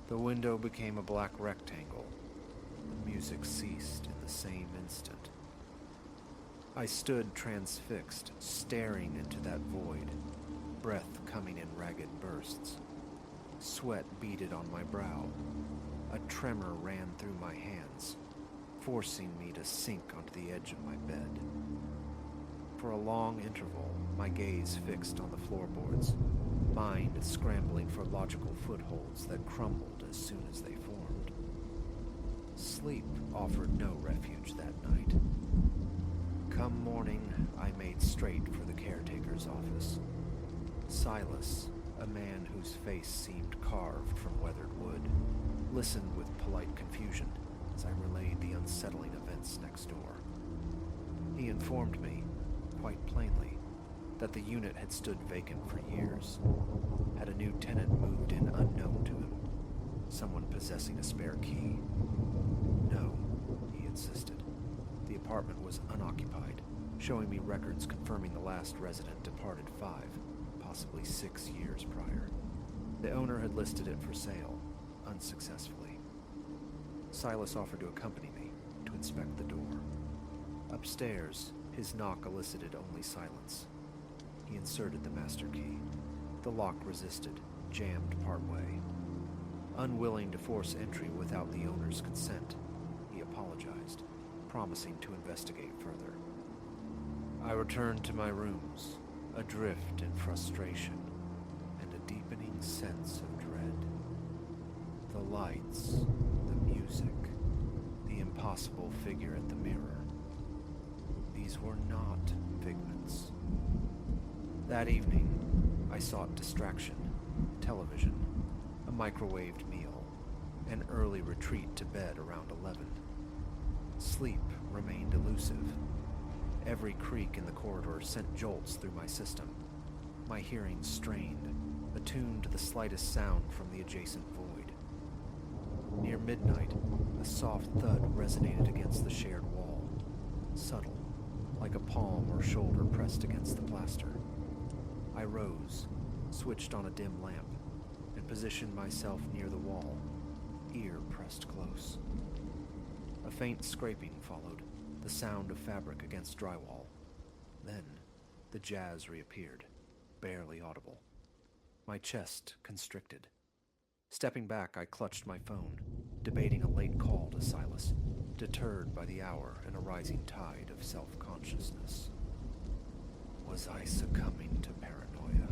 The window became a black rectangle. The music ceased in the same instant. I stood transfixed, staring into that void, breath coming in ragged bursts. Sweat beaded on my brow. A tremor ran through my hands, forcing me to sink onto the edge of my bed. For a long interval, my gaze fixed on the floorboards, mind scrambling for logical footholds that crumbled as soon as they formed. Sleep offered no refuge that night. Come morning, I made straight for the caretaker's office. Silas, a man whose face seemed carved from weathered wood, listened with polite confusion as I relayed the unsettling events next door. He informed me, quite plainly, that the unit had stood vacant for years. Had a new tenant moved in unknown to him? Someone possessing a spare key? No, he insisted. The apartment was unoccupied, showing me records confirming the last resident departed 5, possibly 6 years prior. The owner had listed it for sale, unsuccessfully. Silas offered to accompany me to inspect the door. Upstairs, his knock elicited only silence. He inserted the master key. The lock resisted, jammed partway. Unwilling to force entry without the owner's consent, he apologized, promising to investigate further. I returned to my rooms, adrift in frustration and a deepening sense of dread. The lights, the music, the impossible figure at the mirror. These were not figments. That evening, I sought distraction, television, a microwaved meal, an early retreat to bed around 11. Sleep remained elusive. Every creak in the corridor sent jolts through my system, my hearing strained, attuned to the slightest sound from the adjacent void. Near midnight, a soft thud resonated against the shared wall, subtle, like like a palm or shoulder pressed against the plaster. I rose, switched on a dim lamp, and positioned myself near the wall, ear pressed close. A faint scraping followed, the sound of fabric against drywall. Then, the jazz reappeared, barely audible. My chest constricted. Stepping back, I clutched my phone, debating a late call to Silas, deterred by the hour and a rising tide of self-consciousness. Was I succumbing to paranoia?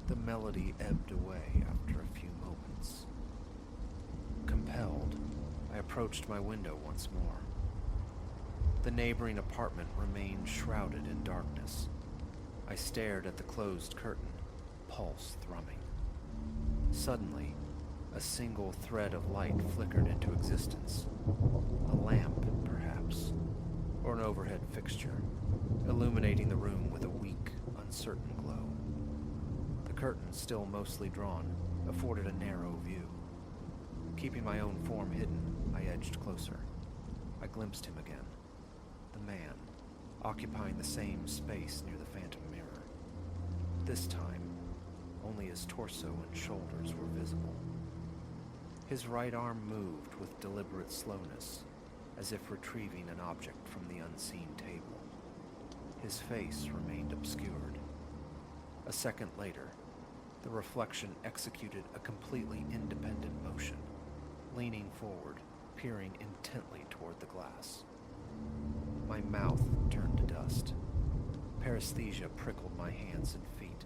The melody ebbed away after a few moments. Compelled, I approached my window once more. The neighboring apartment remained shrouded in darkness. I stared at the closed curtain, pulse thrumming. Suddenly, a single thread of light flickered into existence. A lamp, perhaps, or an overhead fixture, illuminating the room with a weak, uncertain glow. The curtain, still mostly drawn, afforded a narrow view. Keeping my own form hidden, I edged closer. I glimpsed him again. The man, occupying the same space near the phantom mirror. This time, only his torso and shoulders were visible. His right arm moved with deliberate slowness, as if retrieving an object from the unseen table. His face remained obscured. A second later, the reflection executed a completely independent motion, leaning forward, peering intently toward the glass. My mouth turned to dust. Paresthesia prickled my hands and feet,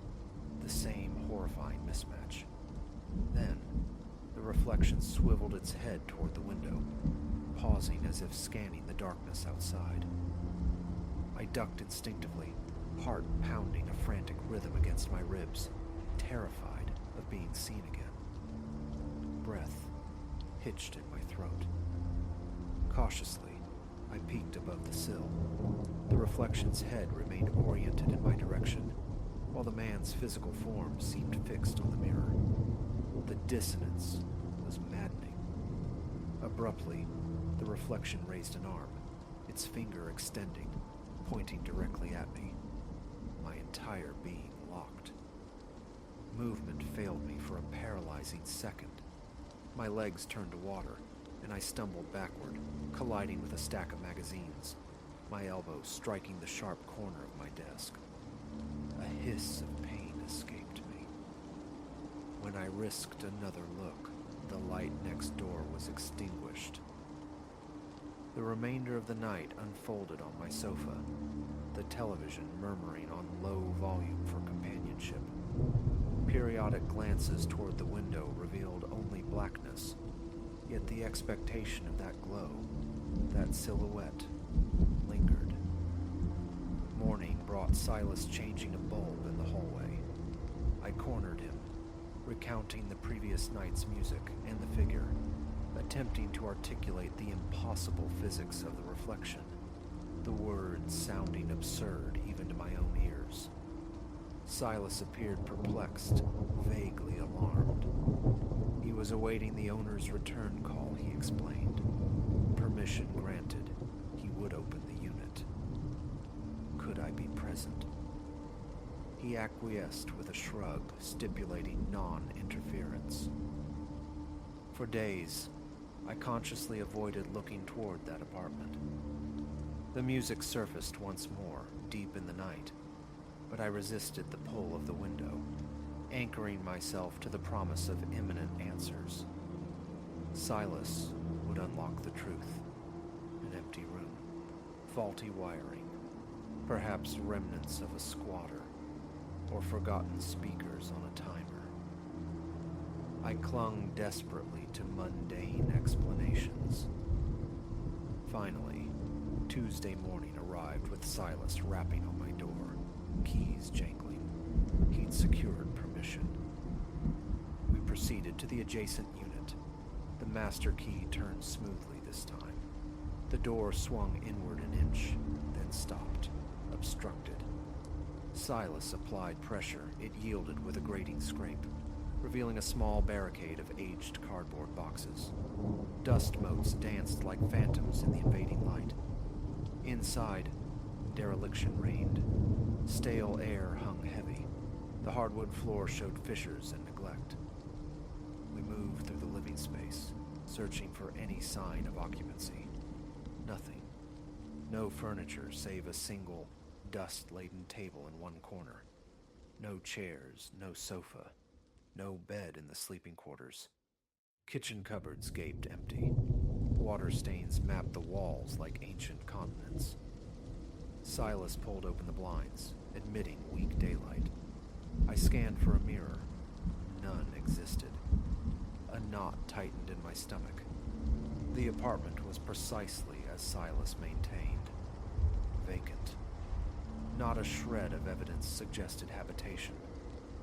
the same horrifying mismatch. Then, the reflection swiveled its head toward the window, pausing as if scanning the darkness outside. I ducked instinctively, heart pounding a frantic rhythm against my ribs, terrified of being seen again. Breath hitched in my throat. Cautiously, I peeked above the sill. The reflection's head remained oriented in my direction, while the man's physical form seemed fixed on the mirror. The dissonance was maddening. Abruptly, the reflection raised an arm, its finger extending, pointing directly at me. My entire being locked. Movement failed me for a paralyzing second. My legs turned to water, and I stumbled backward, colliding with a stack of magazines, my elbow striking the sharp corner of my desk. A hiss of pain escaped me. When I risked another look, the light next door was extinguished. The remainder of the night unfolded on my sofa, the television murmuring on low volume for companionship. Periodic glances toward the window revealed only blackness, yet the expectation of that glow, that silhouette, lingered. Morning brought Silas changing a bulb in the hallway. I cornered him, recounting the previous night's music and the figure, attempting to articulate the impossible physics of the reflection, the words sounding absurd even to my own ears. Silas appeared perplexed, vaguely alarmed. He was awaiting the owner's return call, he explained. Permission granted, he would open the unit. Could I be present? He acquiesced with a shrug, stipulating non-interference. For days, I consciously avoided looking toward that apartment. The music surfaced once more, deep in the night, but I resisted the pull of the window, anchoring myself to the promise of imminent answers. Silas would unlock the truth. An empty room, faulty wiring, perhaps remnants of a squatter, or forgotten speakers on a timer. I clung desperately to mundane explanations. Finally, Tuesday morning arrived with Silas rapping on my door, keys jangling. He'd secured permission. We proceeded to the adjacent unit. The master key turned smoothly this time. The door swung inward an inch, then stopped, obstructed. Silas applied pressure. It yielded with a grating scrape, revealing a small barricade of aged cardboard boxes. Dust motes danced like phantoms in the invading light. Inside, dereliction reigned. Stale air hung heavy. The hardwood floor showed fissures and neglect. We moved through the living space, searching for any sign of occupancy. Nothing. No furniture save a single, dust-laden table in one corner. No chairs, no sofa, no bed in the sleeping quarters. Kitchen cupboards gaped empty. Water stains mapped the walls like ancient continents. Silas pulled open the blinds, admitting weak daylight. I scanned for a mirror. None existed. A knot tightened in my stomach. The apartment was precisely as Silas maintained. Vacant. Not a shred of evidence suggested habitation.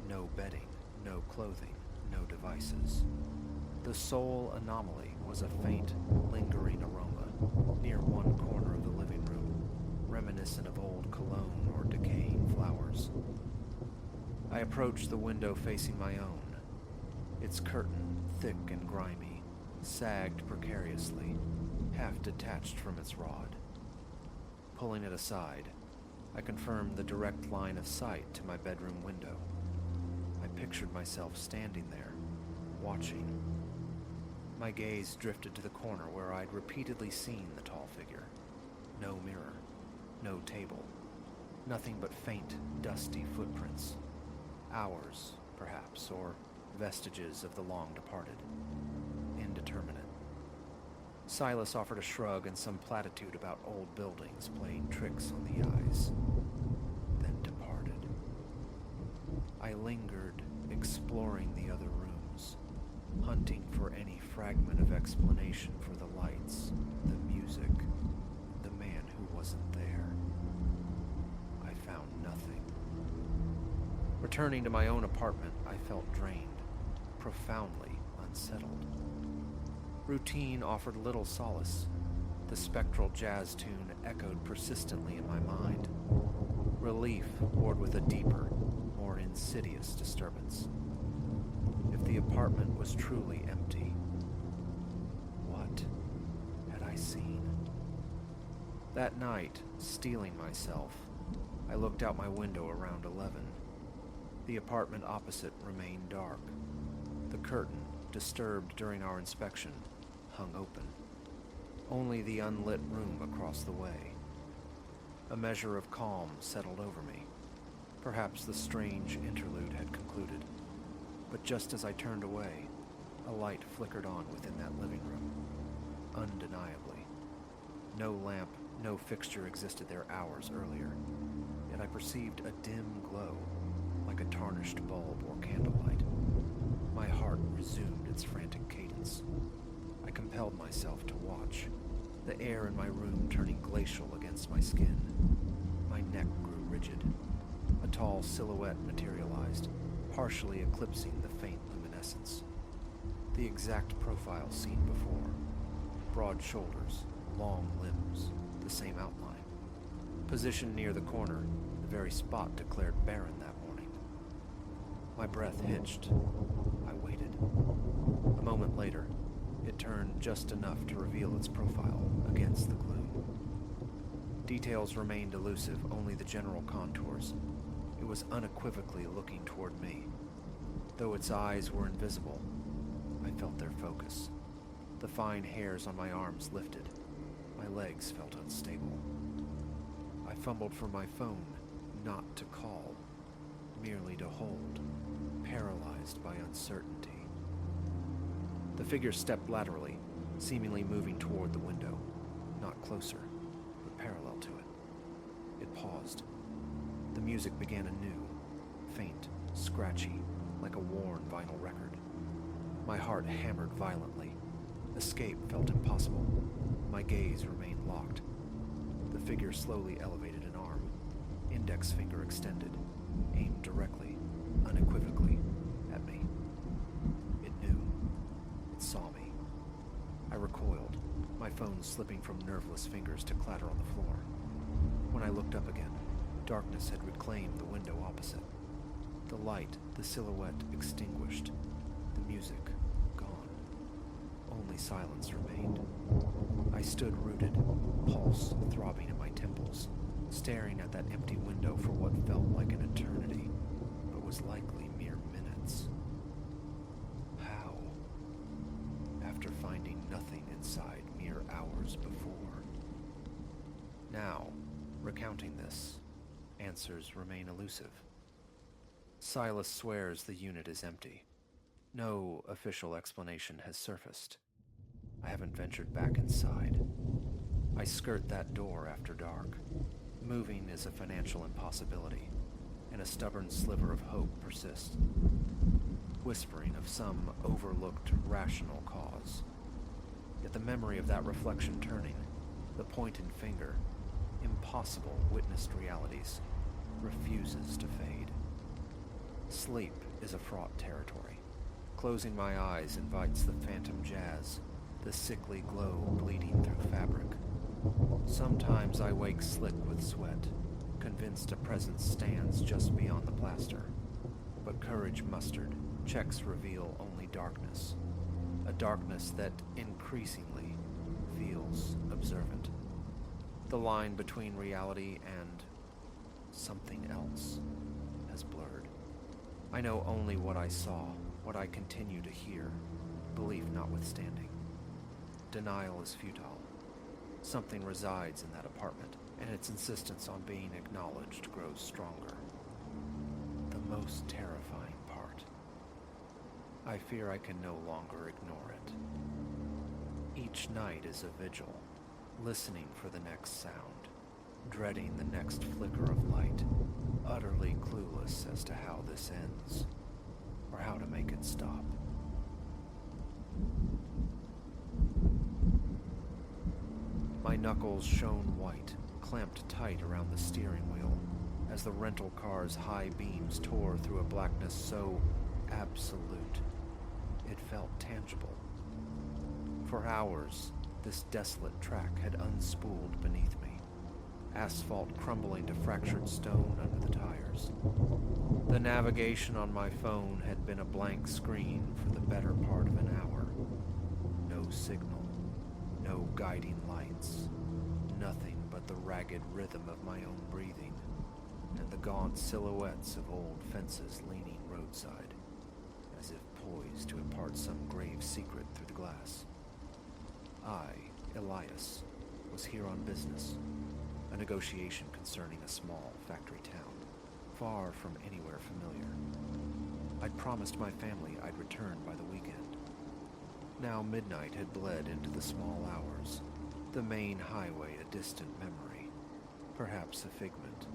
No bedding, no clothing, no devices. The sole anomaly was a faint, lingering aroma near one corner of the living room, reminiscent of old cologne or decaying flowers. I approached the window facing my own. Its curtain, thick and grimy, sagged precariously, half detached from its rod. Pulling it aside, I confirmed the direct line of sight to my bedroom window. I pictured myself standing there, watching. My gaze drifted to the corner where I'd repeatedly seen the tall figure. No mirror, no table, nothing but faint, dusty footprints. Hours, perhaps, or vestiges of the long departed. Indeterminate. Silas offered a shrug and some platitude about old buildings playing tricks on the eyes, then departed. I lingered, exploring the other rooms, hunting for any fragment of explanation for the lights, the music, the man who wasn't there. I found nothing. Returning to my own apartment, I felt drained, profoundly unsettled. Routine offered little solace. The spectral jazz tune echoed persistently in my mind. Relief warred with a deeper, more insidious disturbance. If the apartment was truly empty, what had I seen? That night, steeling myself, I looked out my window around 11. The apartment opposite remained dark. The curtain, disturbed during our inspection, hung open. Only the unlit room across the way. A measure of calm settled over me. Perhaps the strange interlude had concluded. But just as I turned away, a light flickered on within that living room. Undeniably. No lamp, no fixture existed there hours earlier. Yet I perceived a dim glow, like a tarnished bulb or candlelight. My heart resumed its frantic cadence. I compelled myself to watch, the air in my room turning glacial against my skin. My neck grew rigid. A tall silhouette materialized, partially eclipsing the faint luminescence. The exact profile seen before. Broad shoulders, long limbs, the same outline. Positioned near the corner, the very spot declared barren that morning. My breath hitched. I waited. A moment later, it turned just enough to reveal its profile against the gloom. Details remained elusive, only the general contours. It was unequivocally looking toward me. Though its eyes were invisible, I felt their focus. The fine hairs on my arms lifted. My legs felt unstable. I fumbled for my phone, not to call, merely to hold, paralyzed by uncertainty. The figure stepped laterally, seemingly moving toward the window, not closer, but parallel to it. It paused. The music began anew, faint, scratchy, like a worn vinyl record. My heart hammered violently. Escape felt impossible. My gaze remained locked. The figure slowly elevated an arm, index finger extended, aimed directly, unequivocally, at me. It knew. It saw me. I recoiled, my phone slipping from nerveless fingers to clatter on the floor. When I looked up again, darkness had reclaimed the window opposite. The light, the silhouette extinguished. The music gone. Only silence remained. I stood rooted, pulse throbbing in my temples, staring at that empty window for what felt like an eternity, but was likely mere minutes. How? After finding nothing inside mere hours before. Now, recounting this, answers remain elusive. Silas swears the unit is empty. No official explanation has surfaced. I haven't ventured back inside. I skirt that door after dark. Moving is a financial impossibility, and a stubborn sliver of hope persists, whispering of some overlooked rational cause. Yet the memory of that reflection turning, the pointed finger, impossible witnessed realities, refuses to fade. Sleep is a fraught territory. Closing my eyes invites the phantom jazz, the sickly glow bleeding through fabric. Sometimes I wake slick with sweat, convinced a presence stands just beyond the plaster. But courage mustered, checks reveal only darkness. A darkness that increasingly feels observant. The line between reality and something else has blurred. I know only what I saw, what I continue to hear, belief notwithstanding. Denial is futile. Something resides in that apartment, and its insistence on being acknowledged grows stronger. The most terrifying part. I fear I can no longer ignore it. Each night is a vigil, listening for the next sound, dreading the next flicker of light, utterly clueless as to how this ends, or how to make it stop. My knuckles shone white, clamped tight around the steering wheel, as the rental car's high beams tore through a blackness so absolute, it felt tangible. For hours, this desolate track had unspooled beneath me, asphalt crumbling to fractured stone under the tires. The navigation on my phone had been a blank screen for the better part of an hour. No signal, no guiding lights, nothing but the ragged rhythm of my own breathing and the gaunt silhouettes of old fences leaning roadside, as if poised to impart some grave secret through the glass. I, Elias, was here on business, a negotiation concerning a small factory town, far from anywhere familiar. I'd promised my family I'd return by the weekend. Now midnight had bled into the small hours, the main highway a distant memory, perhaps a figment.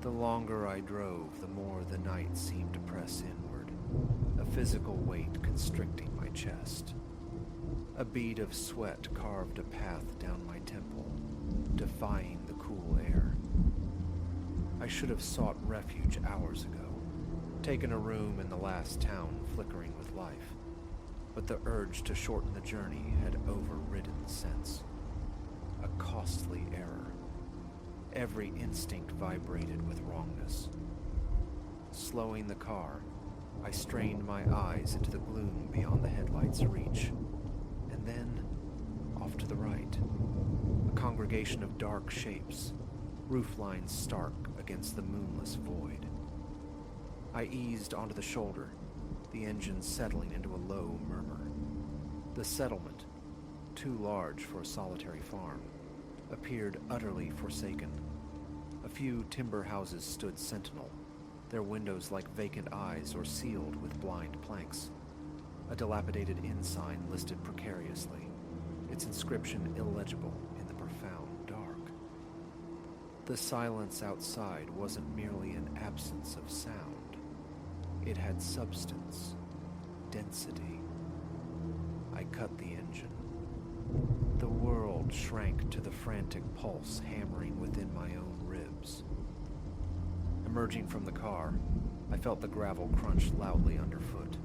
The longer I drove, the more the night seemed to press inward, a physical weight constricting my chest. A bead of sweat carved a path down my temple, defying the cool air. I should have sought refuge hours ago, taken a room in the last town flickering with life, but the urge to shorten the journey had overridden sense. A costly error. Every instinct vibrated with wrongness. Slowing the car, I strained my eyes into the gloom beyond the headlights' reach. And then, off to the right, a congregation of dark shapes, rooflines stark against the moonless void. I eased onto the shoulder, the engine settling into a low murmur. The settlement, too large for a solitary farm, appeared utterly forsaken. A few timber houses stood sentinel, their windows like vacant eyes or sealed with blind planks. A dilapidated inn sign listed precariously, its inscription illegible in the profound dark. The silence outside wasn't merely an absence of sound. It had substance, density. I cut the engine. The world shrank to the frantic pulse hammering within my own ribs. Emerging from the car, I felt the gravel crunch loudly underfoot.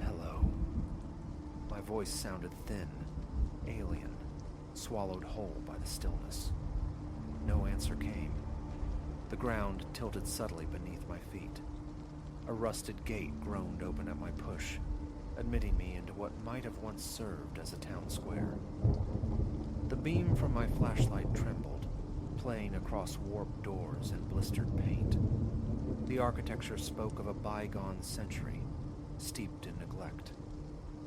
Hello. My voice sounded thin, alien, swallowed whole by the stillness. No answer came. The ground tilted subtly beneath my feet. A rusted gate groaned open at my push, admitting me into what might have once served as a town square. The beam from my flashlight trembled, playing across warped doors and blistered paint. The architecture spoke of a bygone century, steeped in neglect.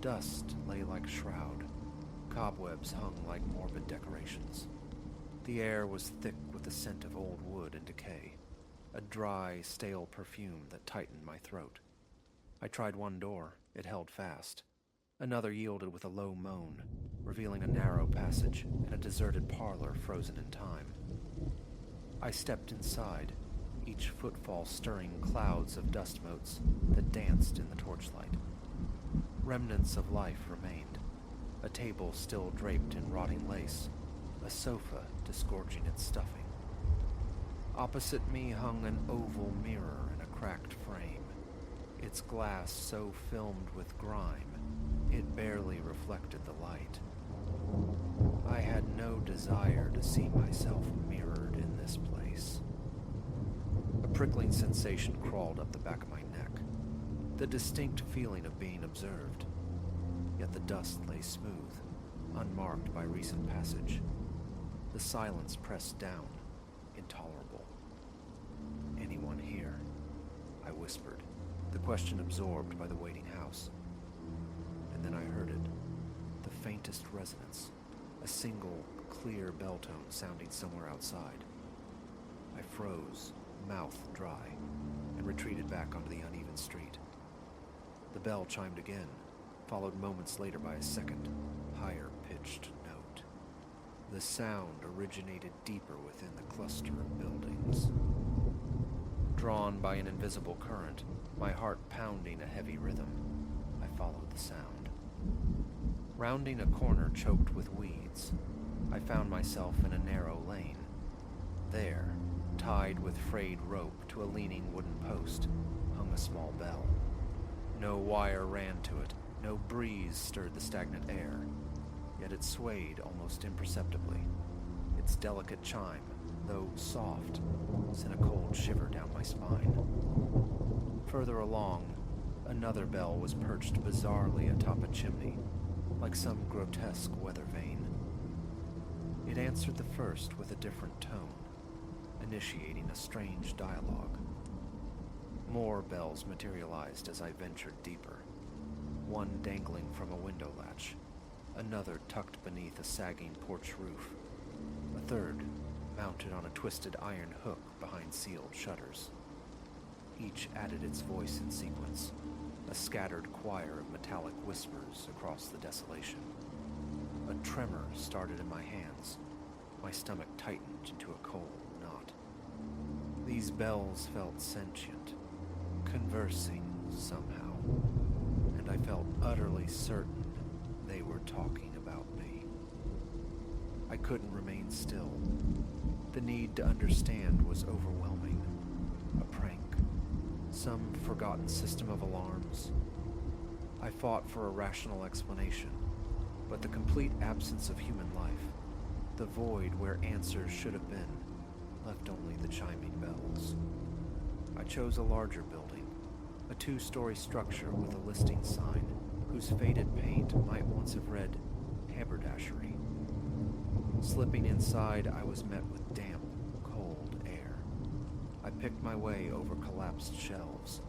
Dust lay like a shroud. Cobwebs hung like morbid decorations. The air was thick with the scent of old wood and decay, a dry, stale perfume that tightened my throat. I tried one door. It held fast. Another yielded with a low moan, revealing a narrow passage and a deserted parlor frozen in time. I stepped inside, each footfall stirring clouds of dust motes that danced in the torchlight. Remnants of life remained. A table still draped in rotting lace, a sofa disgorging its stuffing. Opposite me hung an oval mirror in a cracked frame, its glass so filmed with grime it barely reflected the light. I had no desire to see myself mirrored in this place. A prickling sensation crawled up the back of my neck, the distinct feeling of being observed. Yet the dust lay smooth, unmarked by recent passage. The silence pressed down, intolerable. "Anyone here?" I whispered, the question absorbed by the waiting house. And then I heard it, the faintest resonance, a single, clear bell tone sounding somewhere outside. I froze, mouth dry, and retreated back onto the uneven street. The bell chimed again, followed moments later by a second, higher-pitched note. The sound originated deeper within the cluster of buildings. Drawn by an invisible current, my heart pounding a heavy rhythm, I followed the sound. Rounding a corner choked with weeds, I found myself in a narrow lane. There, tied with frayed rope to a leaning wooden post, hung a small bell. No wire ran to it, no breeze stirred the stagnant air, yet it swayed almost imperceptibly. Its delicate chime, though soft, sent a cold shiver down my spine. Further along, another bell was perched bizarrely atop a chimney, like some grotesque weather vane. It answered the first with a different tone, initiating a strange dialogue. More bells materialized as I ventured deeper, one dangling from a window latch, another tucked beneath a sagging porch roof, a third mounted on a twisted iron hook behind sealed shutters. Each added its voice in sequence, a scattered choir of metallic whispers across the desolation. A tremor started in my hands. My stomach tightened into a cold knot. These bells felt sentient, conversing somehow, and I felt utterly certain they were talking about me. I couldn't remain still. The need to understand was overwhelming. A prank, some forgotten system of alarms. I fought for a rational explanation, but the complete absence of human life, the void where answers should have been, left only the chiming bells. I chose a larger building, a 2-story structure with a listing sign whose faded paint might once have read haberdashery. Slipping inside, I was met with damp, cold air. I picked my way over collapsed shelves.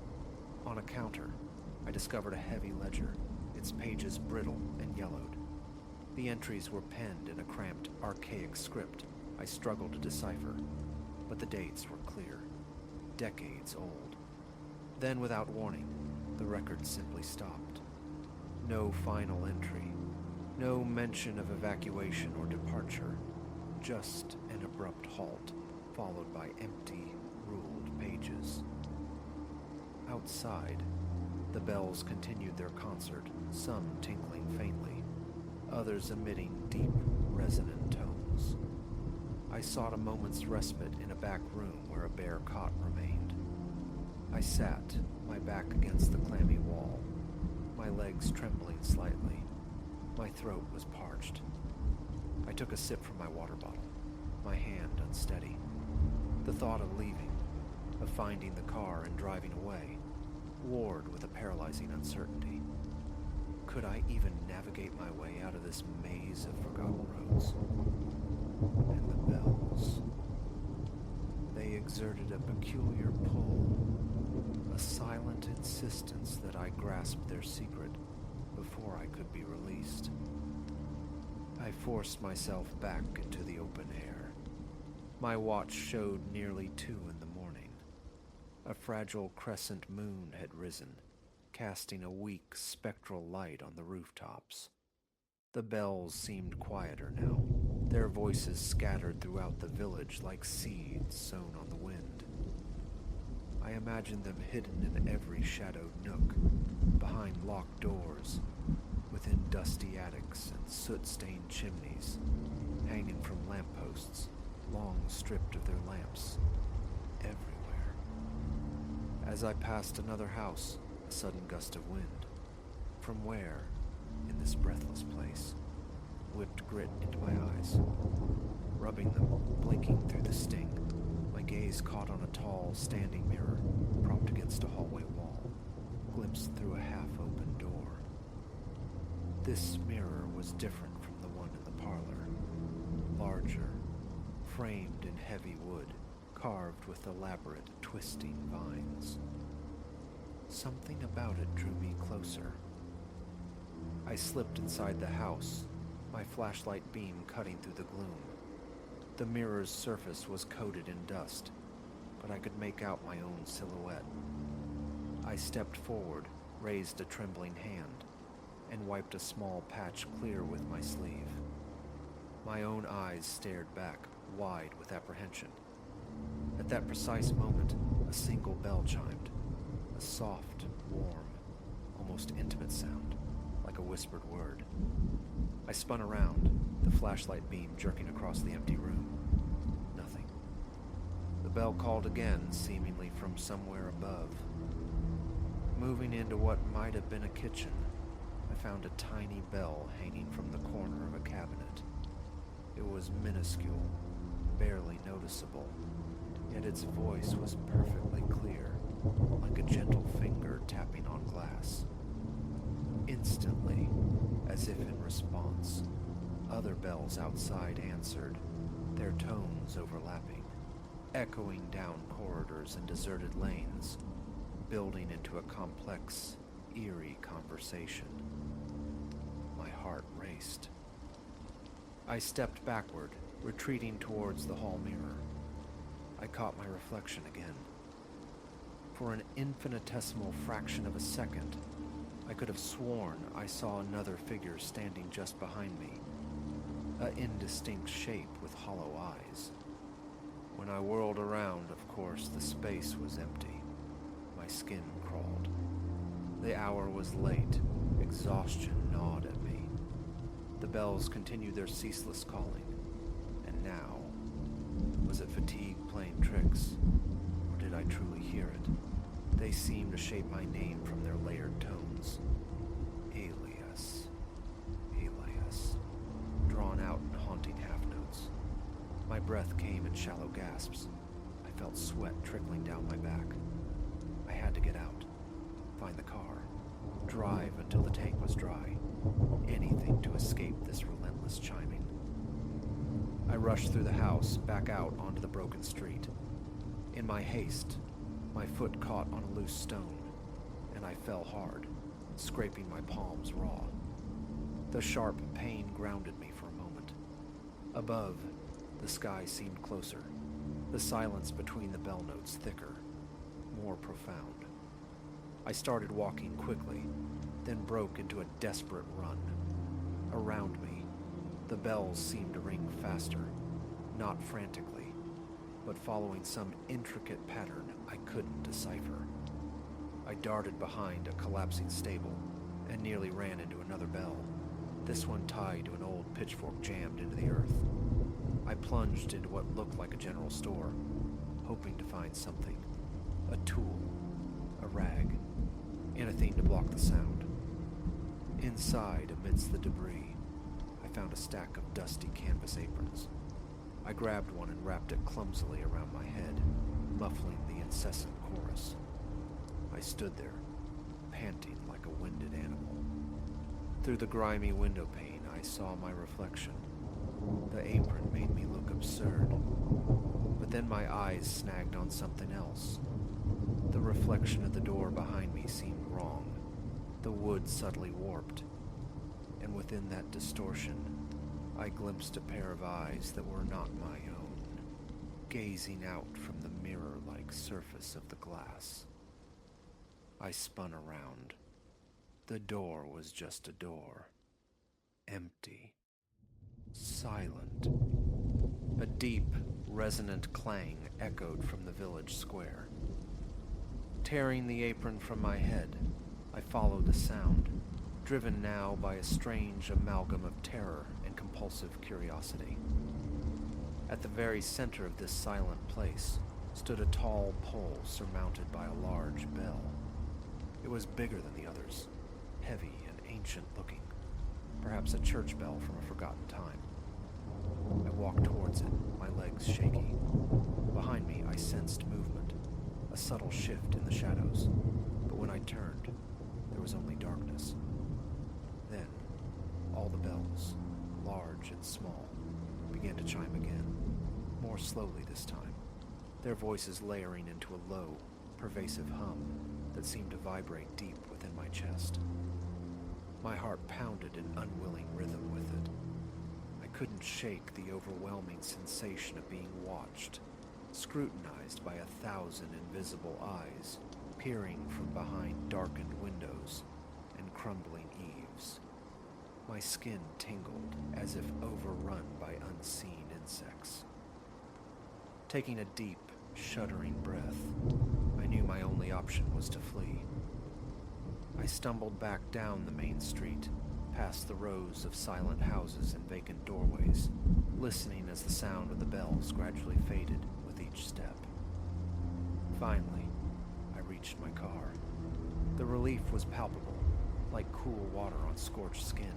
On a counter, I discovered a heavy ledger, its pages brittle and yellowed. The entries were penned in a cramped, archaic script I struggled to decipher, but the dates were clear, decades old. Then, without warning, the record simply stopped. No final entry, no mention of evacuation or departure, just an abrupt halt, followed by empty, ruled pages. Outside, the bells continued their concert, some tinkling faintly, others emitting deep, resonant tones. I sought a moment's respite in a back room where a bare cot remained. I sat, my back against the clammy wall, my legs trembling slightly. My throat was parched. I took a sip from my water bottle, my hand unsteady. The thought of leaving, of finding the car and driving away, warred with a paralyzing uncertainty. Could I even navigate my way out of this maze of forgotten roads? And the bells. They exerted a peculiar pull, a silent insistence that I grasp their secret before I could be released. I forced myself back into the open air. My watch showed nearly 2 in the morning. A fragile crescent moon had risen, casting a weak spectral light on the rooftops. The bells seemed quieter now, their voices scattered throughout the village like seeds sown on the wind. I imagined them hidden in every shadowed nook, behind locked doors, within dusty attics and soot-stained chimneys, hanging from lampposts, long stripped of their lamps, everywhere. As I passed another house, a sudden gust of wind. From where, in this breathless place, whipped grit into my eyes. Rubbing them, blinking through the sting, my gaze caught on a tall, standing mirror propped against a hallway wall, glimpsed through a half-open door. This mirror was different from the one in the parlor. Larger, framed in heavy wood, carved with elaborate, twisting vines. Something about it drew me closer. I slipped inside the house, my flashlight beam cutting through the gloom. The mirror's surface was coated in dust, but I could make out my own silhouette. I stepped forward, raised a trembling hand, and wiped a small patch clear with my sleeve. My own eyes stared back, wide with apprehension. At that precise moment, a single bell chimed, a soft, warm, almost intimate sound, like a whispered word. I spun around, the flashlight beam jerking across the empty room. Nothing. The bell called again, seemingly from somewhere above. Moving into what might have been a kitchen, I found a tiny bell hanging from the corner of a cabinet. It was minuscule, barely noticeable, yet its voice was perfectly clear, like a gentle finger tapping on glass. Instantly, as if in response, other bells outside answered, their tones overlapping, echoing down corridors and deserted lanes, building into a complex, eerie conversation. My heart raced. I stepped backward, retreating towards the hall mirror. I caught my reflection again. For an infinitesimal fraction of a second, I could have sworn I saw another figure standing just behind me, an indistinct shape with hollow eyes. When I whirled around, of course, the space was empty. My skin crawled. The hour was late. Exhaustion gnawed at me. The bells continued their ceaseless calling. And now, was it fatigue playing tricks? Or did I truly hear it? They seemed to shape my name from their layered tones. Alias. Alias. Drawn out in haunting half-notes. My breath came in shallow gasps. I felt sweat trickling down my back. I had to get out. Find the car. Drive until the tank was dry. Anything to escape this relentless chiming. I rushed through the house, back out onto the broken street. In my haste, my foot caught on a loose stone, and I fell hard, scraping my palms raw. The sharp pain grounded me for a moment. Above, the sky seemed closer, the silence between the bell notes thicker, more profound. I started walking quickly, then broke into a desperate run. Around me, the bells seemed to ring faster, not frantically, but following some intricate pattern I couldn't decipher. I darted behind a collapsing stable and nearly ran into another bell, this one tied to an old pitchfork jammed into the earth. I plunged into what looked like a general store, hoping to find something. A tool, a rag, anything to block the sound. Inside, amidst the debris, I found a stack of dusty canvas aprons. I grabbed one and wrapped it clumsily around my head, muffling the incessant chorus. I stood there, panting like a winded animal. Through the grimy window pane, I saw my reflection. The apron made me look absurd. But then my eyes snagged on something else. The reflection of the door behind me seemed wrong. The wood subtly warped, and within that distortion, I glimpsed a pair of eyes that were not my own, gazing out from the mirror-like surface of the glass. I spun around. The door was just a door. Empty. Silent. A deep, resonant clang echoed from the village square. Tearing the apron from my head, I followed the sound, driven now by a strange amalgam of terror and compulsive curiosity. At the very center of this silent place stood a tall pole surmounted by a large bell. It was bigger than the others, heavy and ancient-looking, perhaps a church bell from a forgotten time. I walked towards it, my legs shaky. Behind me, I sensed movement, a subtle shift in the shadows, but when I turned, there was only darkness. Then, all the bells, large and small, began to chime again, more slowly this time, their voices layering into a low, pervasive hum that seemed to vibrate deep within my chest. My heart pounded in unwilling rhythm with it. I couldn't shake the overwhelming sensation of being watched, scrutinized by 1,000 invisible eyes, peering from behind darkened windows and crumbling eaves. My skin tingled as if overrun by unseen insects. Taking a deep, shuddering breath, I knew my only option was to flee. I stumbled back down the main street, past the rows of silent houses and vacant doorways, listening as the sound of the bells gradually faded with each step. Finally, I reached my car. The relief was palpable, like cool water on scorched skin.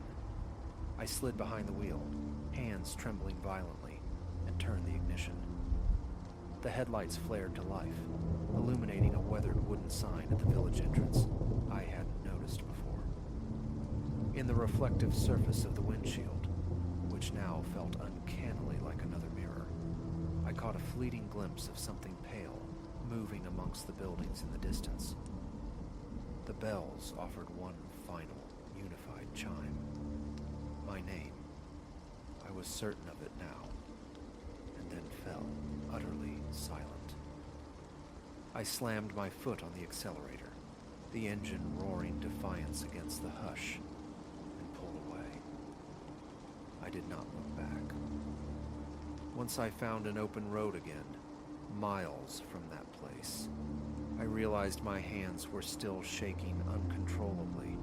I slid behind the wheel, hands trembling violently, and turned the ignition. The headlights flared to life, illuminating a weathered wooden sign at the village entrance I hadn't noticed before. In the reflective surface of the windshield, which now felt uncannily like another mirror, I caught a fleeting glimpse of something pale moving amongst the buildings in the distance. The bells offered one final, unified chime. My name. I was certain of it now, and then fell, utterly silent. I slammed my foot on the accelerator, the engine roaring defiance against the hush, and pulled away. I did not look back. Once I found an open road again, miles from that place, I realized my hands were still shaking uncontrollably.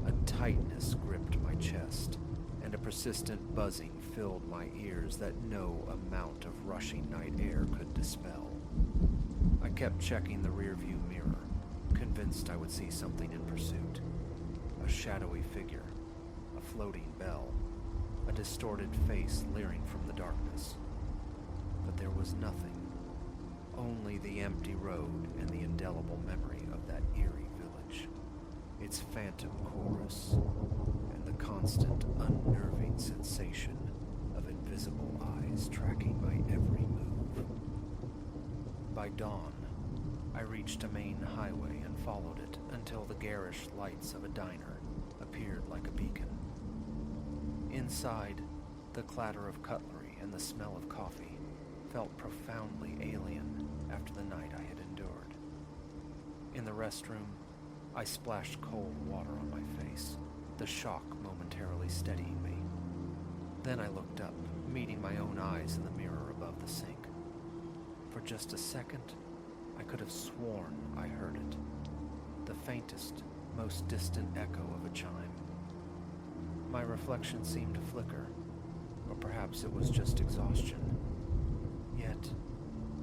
A tightness gripped my chest, and a persistent buzzing filled my ears that no amount of rushing night air could dispel. I kept checking the rearview mirror, convinced I would see something in pursuit. A shadowy figure, a floating bell, a distorted face leering from the darkness. But there was nothing. Only the empty road and the indelible memory of that eerie village, its phantom chorus, and the constant, unnerving sensation of invisible eyes tracking my every move. By dawn, I reached a main highway and followed it until the garish lights of a diner appeared like a beacon. Inside, the clatter of cutlery and the smell of coffee felt profoundly alien after the night I had endured. In the restroom, I splashed cold water on my face, the shock momentarily steadying me. Then I looked up, meeting my own eyes in the mirror above the sink. For just a second, I could have sworn I heard it. The faintest, most distant echo of a chime. My reflection seemed to flicker, or perhaps it was just exhaustion. Yet,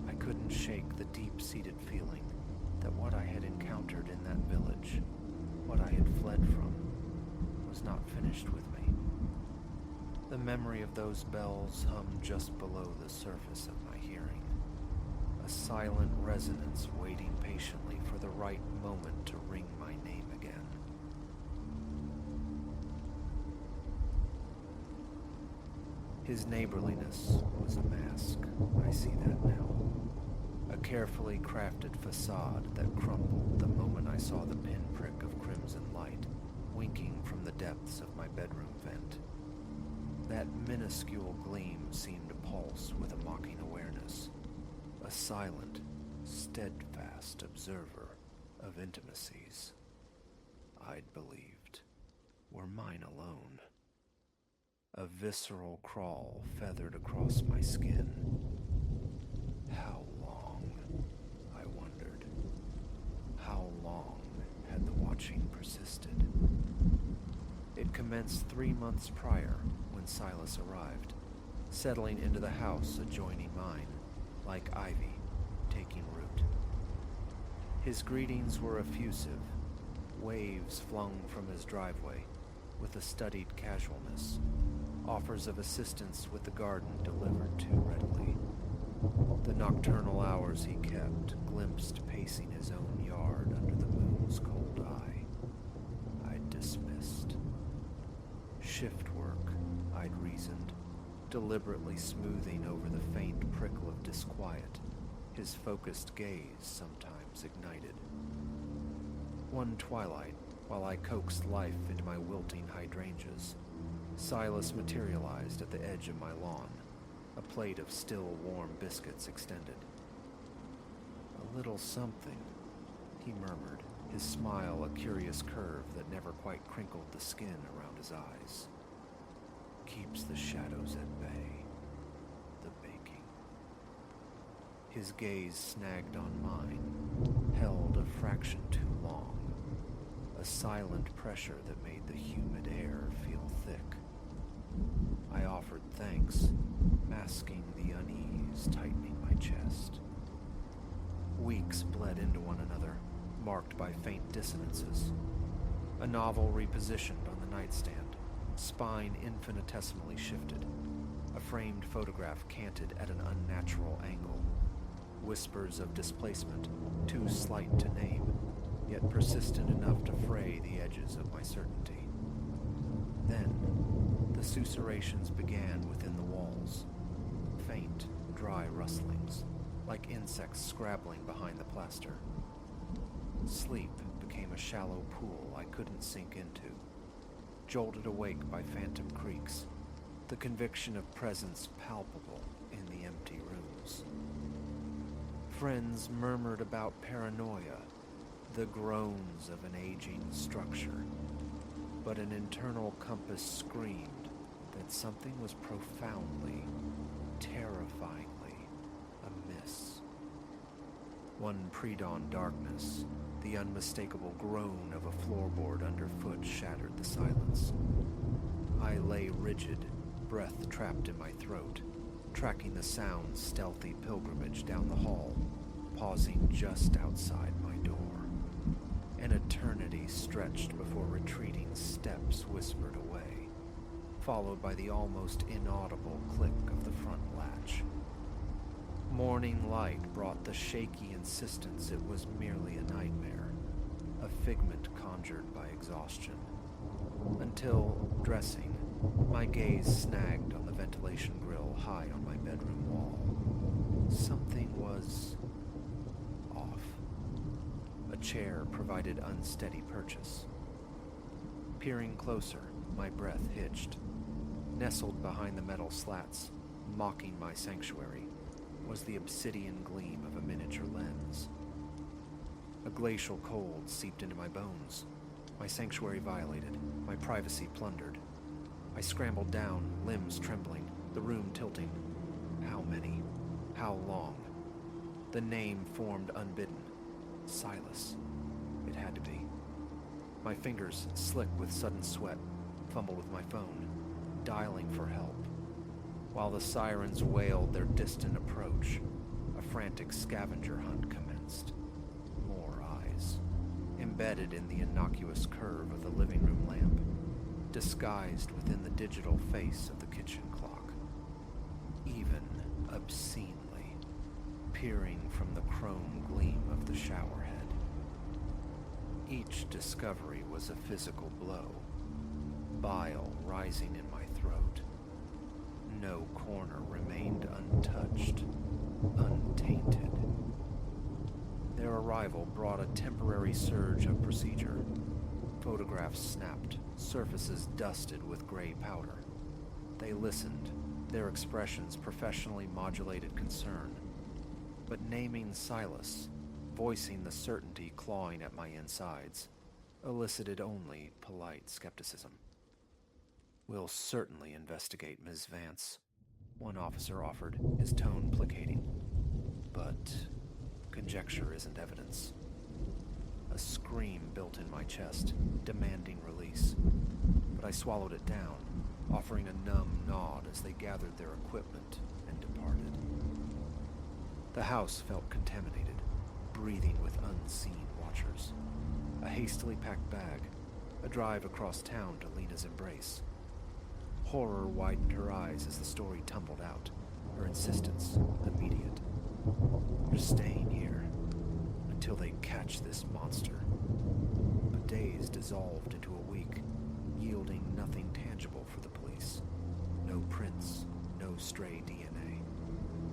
I couldn't shake the deep-seated feeling that what I had encountered in that village, what I had fled from, was not finished with me. The memory of those bells hummed just below the surface of my hearing, a silent resonance waiting patiently for the right moment to ring my name again. His neighborliness was a mask. I see that now. A carefully crafted facade that crumbled the moment I saw the pinprick of crimson light winking from the depths of my bedroom vent. That minuscule gleam seemed to pulse with a mocking awareness, a silent, steadfast observer of intimacies I'd believed were mine alone. A visceral crawl feathered across my skin. How long, I wondered. How long had the watching persisted? It commenced 3 months prior when Silas arrived, settling into the house adjoining mine, like ivy taking root. His greetings were effusive, waves flung from his driveway with a studied casualness, offers of assistance with the garden delivered too readily. The nocturnal hours he kept, glimpsed pacing his own yard under the moon's cold eye, I'd dismissed. Shift work, I'd reasoned, deliberately smoothing over the faint prickle of disquiet his focused gaze sometimes ignited. One twilight, while I coaxed life into my wilting hydrangeas, Silas materialized at the edge of my lawn, a plate of still warm biscuits extended. "A little something," he murmured, his smile a curious curve that never quite crinkled the skin around his eyes. "Keeps the shadows at bay. The baking." His gaze snagged on mine, held a fraction too long, a silent pressure that made the humid air feel thick. I offered thanks, masking the unease tightening my chest. Weeks bled into one another, marked by faint dissonances. A novel repositioned on the nightstand, spine infinitesimally shifted. A framed photograph canted at an unnatural angle. Whispers of displacement, too slight to name, yet persistent enough to fray the edges of my certainty. Then, the susurrations began within the walls. Faint, dry rustlings, like insects scrabbling behind the plaster. Sleep became a shallow pool I couldn't sink into, jolted awake by phantom creaks, the conviction of presence palpable in the empty rooms. Friends murmured about paranoia, the groans of an aging structure, but an internal compass screamed that something was profoundly, terrifyingly amiss. One pre-dawn darkness, the unmistakable groan of a floorboard underfoot shattered the silence. I lay rigid, breath trapped in my throat, tracking the sound's stealthy pilgrimage down the hall, pausing just outside my door. An eternity stretched before retreating steps whispered away, followed by the almost inaudible click of the front latch. Morning light brought the shaky insistence it was merely a nightmare, a figment conjured by exhaustion. Until, dressing, my gaze snagged on the ventilation grill high on my bedroom wall. Something was off. A chair provided unsteady purchase. Peering closer, my breath hitched. Nestled behind the metal slats, mocking my sanctuary, was the obsidian gleam of a miniature lens. A glacial cold seeped into my bones, my sanctuary violated, my privacy plundered. I scrambled down, limbs trembling, the room tilting. How many? How long? The name formed unbidden. Silas. It had to be. My fingers, slick with sudden sweat, fumbled with my phone, dialing for help. While the sirens wailed their distant approach, a frantic scavenger hunt commenced. More eyes, embedded in the innocuous curve of the living room lamp, disguised within the digital face of the kitchen clock. Even obscenely, peering from the chrome gleam of the shower head. Each discovery was a physical blow, bile rising in my throat. No corner remained untouched, untainted. Their arrival brought a temporary surge of procedure. Photographs snapped, surfaces dusted with gray powder. They listened, their expressions professionally modulated concern. But naming Silas, voicing the certainty clawing at my insides, elicited only polite skepticism. "We'll certainly investigate, Ms. Vance," one officer offered, his tone placating. "But conjecture isn't evidence." A scream built in my chest, demanding release. But I swallowed it down, offering a numb nod as they gathered their equipment and departed. The house felt contaminated, breathing with unseen watchers. A hastily packed bag, a drive across town to Lena's embrace. Horror widened her eyes as the story tumbled out, her insistence immediate. "You're staying here until they catch this monster." But days dissolved into a week, yielding nothing tangible for the police. No prints, no stray DNA.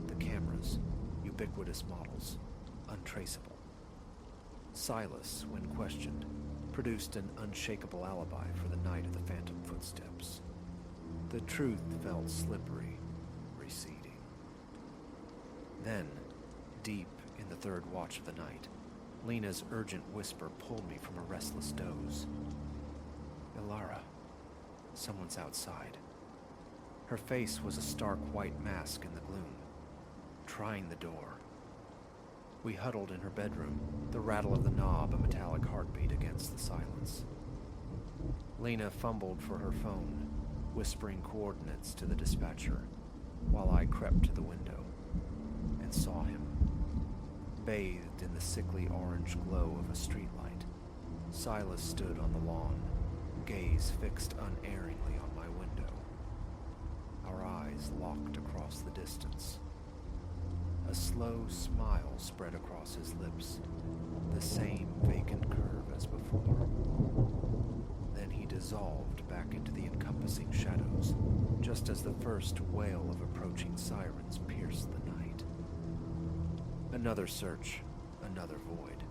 The cameras, ubiquitous models, untraceable. Silas, when questioned, produced an unshakable alibi for the night of the phantom footsteps. The truth felt slippery, receding. Then, deep in the third watch of the night, Lena's urgent whisper pulled me from a restless doze. "Ilara, someone's outside." Her face was a stark white mask in the gloom, trying the door. We huddled in her bedroom, the rattle of the knob a metallic heartbeat against the silence. Lena fumbled for her phone, whispering coordinates to the dispatcher, while I crept to the window and saw him. Bathed in the sickly orange glow of a streetlight, Silas stood on the lawn, gaze fixed unerringly on my window. Our eyes locked across the distance. A slow smile spread across his lips, the same vacant curve as before. Then he dissolved back into the encompassing shadows, just as the first wail of approaching sirens pierced the night. Another search, another void.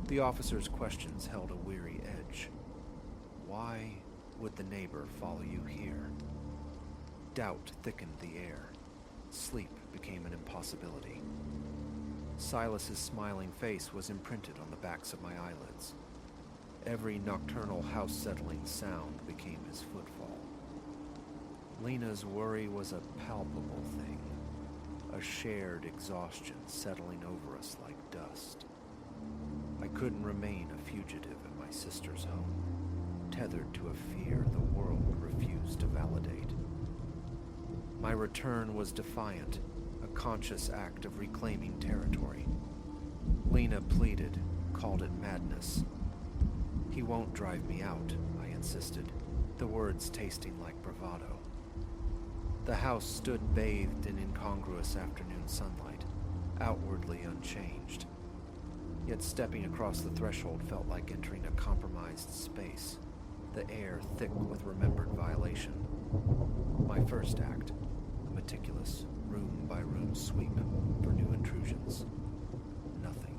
The officer's questions held a weary edge. Why would the neighbor follow you here? Doubt thickened the air. Sleep became an impossibility. Silas's smiling face was imprinted on the backs of my eyelids. Every nocturnal house-settling sound became his footfall. Lena's worry was a palpable thing, a shared exhaustion settling over us like dust. I couldn't remain a fugitive in my sister's home, tethered to a fear the world refused to validate. My return was defiant, a conscious act of reclaiming territory. Lena pleaded, called it madness. "He won't drive me out," I insisted, the words tasting like bravado. The house stood bathed in incongruous afternoon sunlight, outwardly unchanged. Yet stepping across the threshold felt like entering a compromised space, the air thick with remembered violation. My first act, a meticulous, room-by-room sweep for new intrusions. Nothing.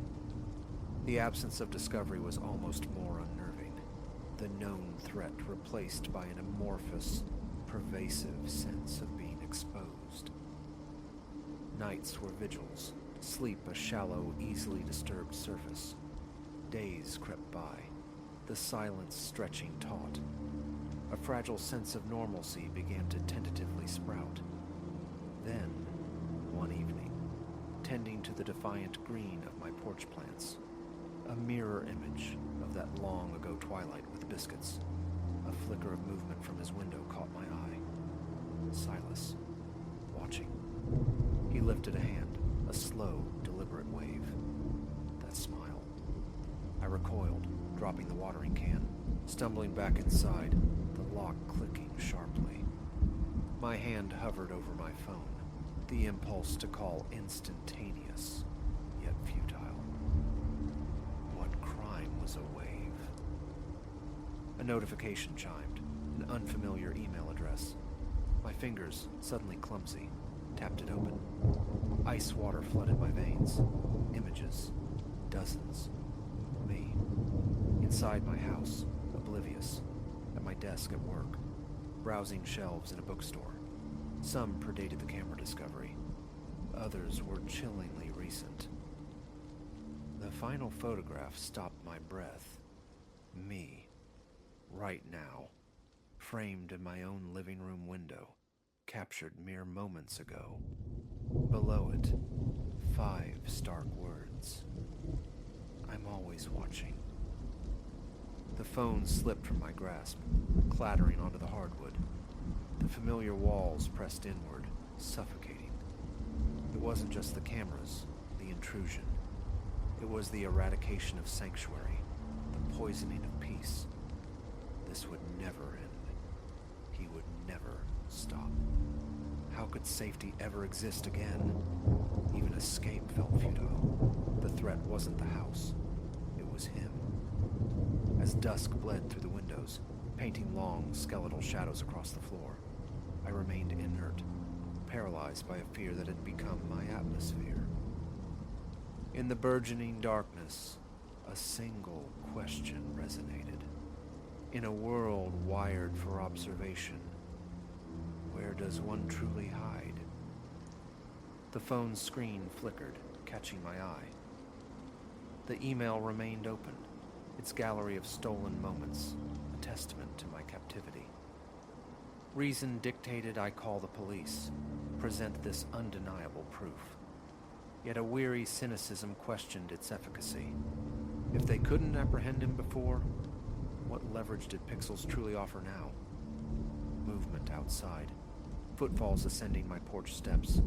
The absence of discovery was almost more unnerving, the known threat replaced by an amorphous, pervasive sense of being exposed. Nights were vigils, sleep a shallow, easily disturbed surface. Days crept by, the silence stretching taut. A fragile sense of normalcy began to tentatively sprout. Then, one evening, tending to the defiant green of my porch plants, a mirror image of that long-ago twilight with biscuits, a flicker of movement from his window caught my eye. Silas, watching. He lifted a hand, a slow, deliberate wave. That smile. I recoiled, dropping the watering can, stumbling back inside, the lock clicking sharply. My hand hovered over my phone, the impulse to call instantaneous, yet futile. What crime was a wave? A notification chimed, an unfamiliar email address. My fingers, suddenly clumsy, tapped it open. Ice water flooded my veins. Images. Dozens. Me. Inside my house, oblivious. At my desk at work. Browsing shelves in a bookstore. Some predated the camera discovery. Others were chillingly recent. The final photograph stopped my breath. Me. Right now. Framed in my own living room window. Captured mere moments ago. Below it, 5 stark words. I'm always watching. The phone slipped from my grasp, clattering onto the hardwood. The familiar walls pressed inward, suffocating. It wasn't just the cameras, the intrusion. It was the eradication of sanctuary, the poisoning of peace. This would never end. He would never stop. How could safety ever exist again? Even escape felt futile. The threat wasn't the house. It was him. As dusk bled through the windows, painting long, skeletal shadows across the floor, I remained inert, paralyzed by a fear that had become my atmosphere. In the burgeoning darkness, a single question resonated. In a world wired for observation, where does one truly hide? The phone's screen flickered, catching my eye. The email remained open, its gallery of stolen moments, a testament to my captivity. Reason dictated I call the police, present this undeniable proof. Yet a weary cynicism questioned its efficacy. If they couldn't apprehend him before, what leverage did pixels truly offer now? Movement outside. Footfalls ascending my porch steps.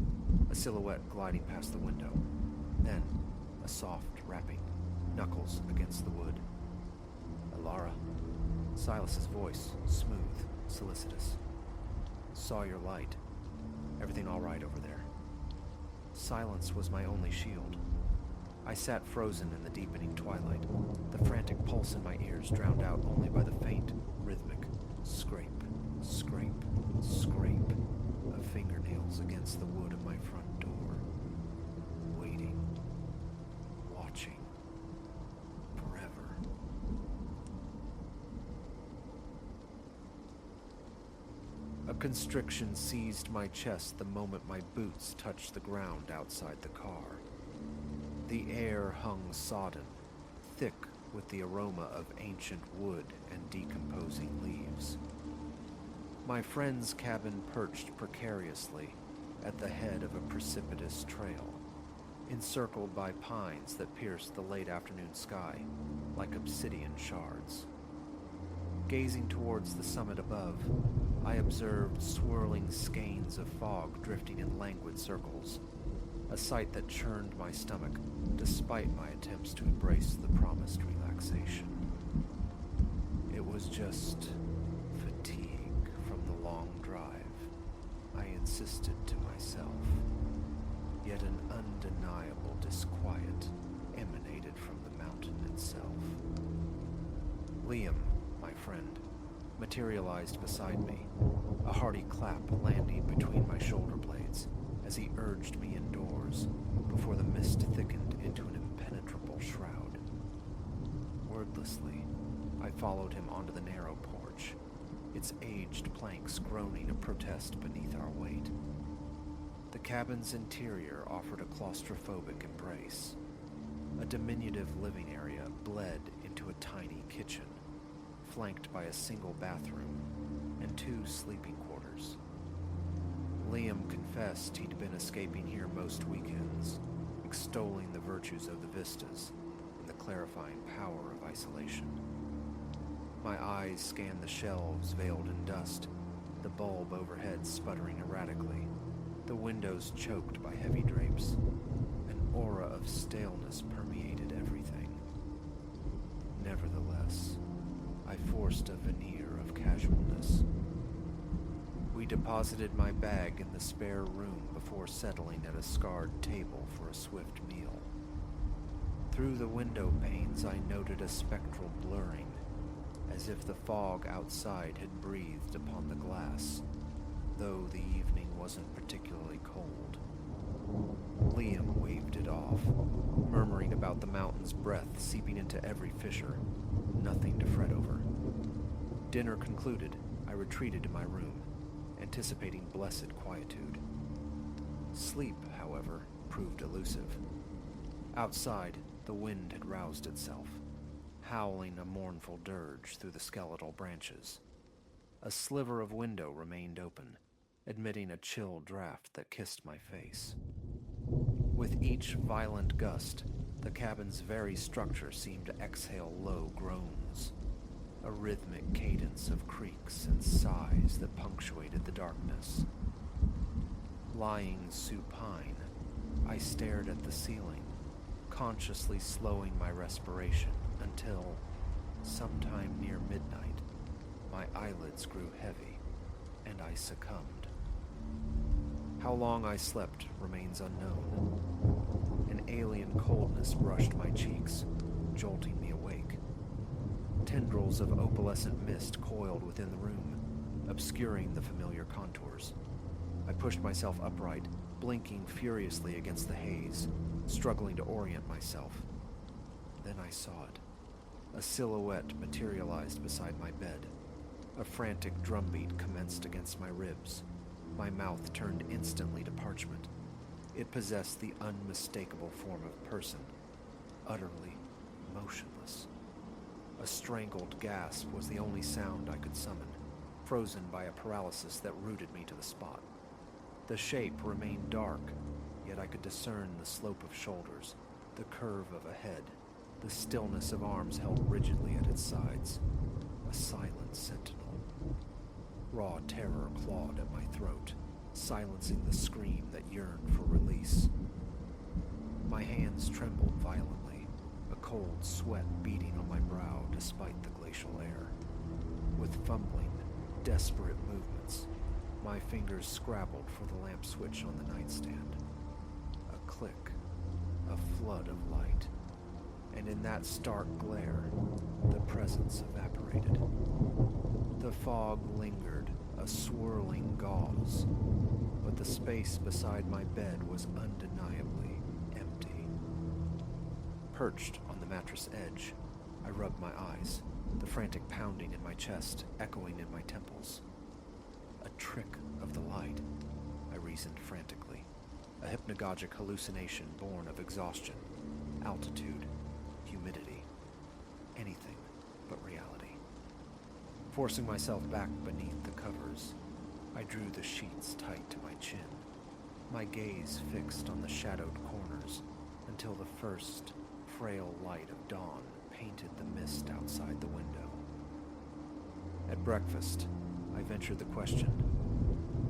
A silhouette gliding past the window. Then, a soft rapping, knuckles against the wood. Alara. Silas's voice, smooth, solicitous. Saw your light. Everything all right over there? Silence was my only shield. I sat frozen in the deepening twilight, the frantic pulse in my ears drowned out only by the faint, rhythmic scrape, scrape, scrape of fingernails against the wood of my front door. Waiting. Watching. Forever. A constriction seized my chest the moment my boots touched the ground outside the car. The air hung sodden, thick with the aroma of ancient wood and decomposing leaves. My friend's cabin perched precariously at the head of a precipitous trail, encircled by pines that pierced the late afternoon sky like obsidian shards. Gazing towards the summit above, I observed swirling skeins of fog drifting in languid circles, a sight that churned my stomach despite my attempts to embrace the promised relaxation. It was just fatigue from the long drive, I insisted to myself. Yet an undeniable disquiet emanated from the mountain itself. Liam, my friend, materialized beside me, a hearty clap landing between my shoulder blades as he urged me indoors before the mist thickened into an impenetrable shroud. Wordlessly, I followed him onto the narrow porch, its aged planks groaning a protest beneath our weight. The cabin's interior offered a claustrophobic embrace. A diminutive living area bled into a tiny kitchen, flanked by a single bathroom and 2 sleeping quarters. Liam confessed he'd been escaping here most weekends, extolling the virtues of the vistas and the clarifying power of isolation. My eyes scanned the shelves veiled in dust, the bulb overhead sputtering erratically, the windows choked by heavy drapes. An aura of staleness permeated everything. Nevertheless, I forced a veneer of casualness. We deposited my bag in the spare room before settling at a scarred table for a swift meal. Through the window panes I noted a spectral blurring, as if the fog outside had breathed upon the glass. though the evening wasn't particularly cold. Liam waved it off, murmuring about the mountain's breath seeping into every fissure. Nothing to fret over. Dinner concluded, I retreated to my room, anticipating blessed quietude. Sleep, however, proved elusive. Outside, the wind had roused itself, howling a mournful dirge through the skeletal branches. A sliver of window remained open, admitting a chill draft that kissed my face. With each violent gust, the cabin's very structure seemed to exhale low groans, a rhythmic cadence of creaks and sighs that punctuated the darkness. Lying supine, I stared at the ceiling, consciously slowing my respiration until, sometime near midnight, my eyelids grew heavy and I succumbed. How long I slept remains unknown. An alien coldness brushed my cheeks, jolting me awake. Tendrils of opalescent mist coiled within the room, obscuring the familiar contours. I pushed myself upright, blinking furiously against the haze, struggling to orient myself. Then I saw it. A silhouette materialized beside my bed. A frantic drumbeat commenced against my ribs. My mouth turned instantly to parchment. It possessed the unmistakable form of person, utterly motionless. A strangled gasp was the only sound I could summon, frozen by a paralysis that rooted me to the spot. The shape remained dark, yet I could discern the slope of shoulders, the curve of a head, the stillness of arms held rigidly at its sides. A silent sentinel. Raw terror clawed at my throat, silencing the scream that yearned for release. My hands trembled violently, a cold sweat beading on my brow despite the glacial air. With fumbling, desperate movements, my fingers scrabbled for the lamp switch on the nightstand. A click, a flood of light, and in that stark glare, the presence evaporated. The fog lingered, a swirling gauze, but the space beside my bed was undeniably empty. Perched on the mattress edge, I rubbed my eyes, the frantic pounding in my chest echoing in my temples. A trick of the light, I reasoned frantically. A hypnagogic hallucination born of exhaustion, altitude, humidity, anything but reality. Forcing myself back beneath the covers, I drew the sheets tight to my chin, my gaze fixed on the shadowed corners until the first frail light of dawn painted the mist outside the window. At breakfast, I ventured the question,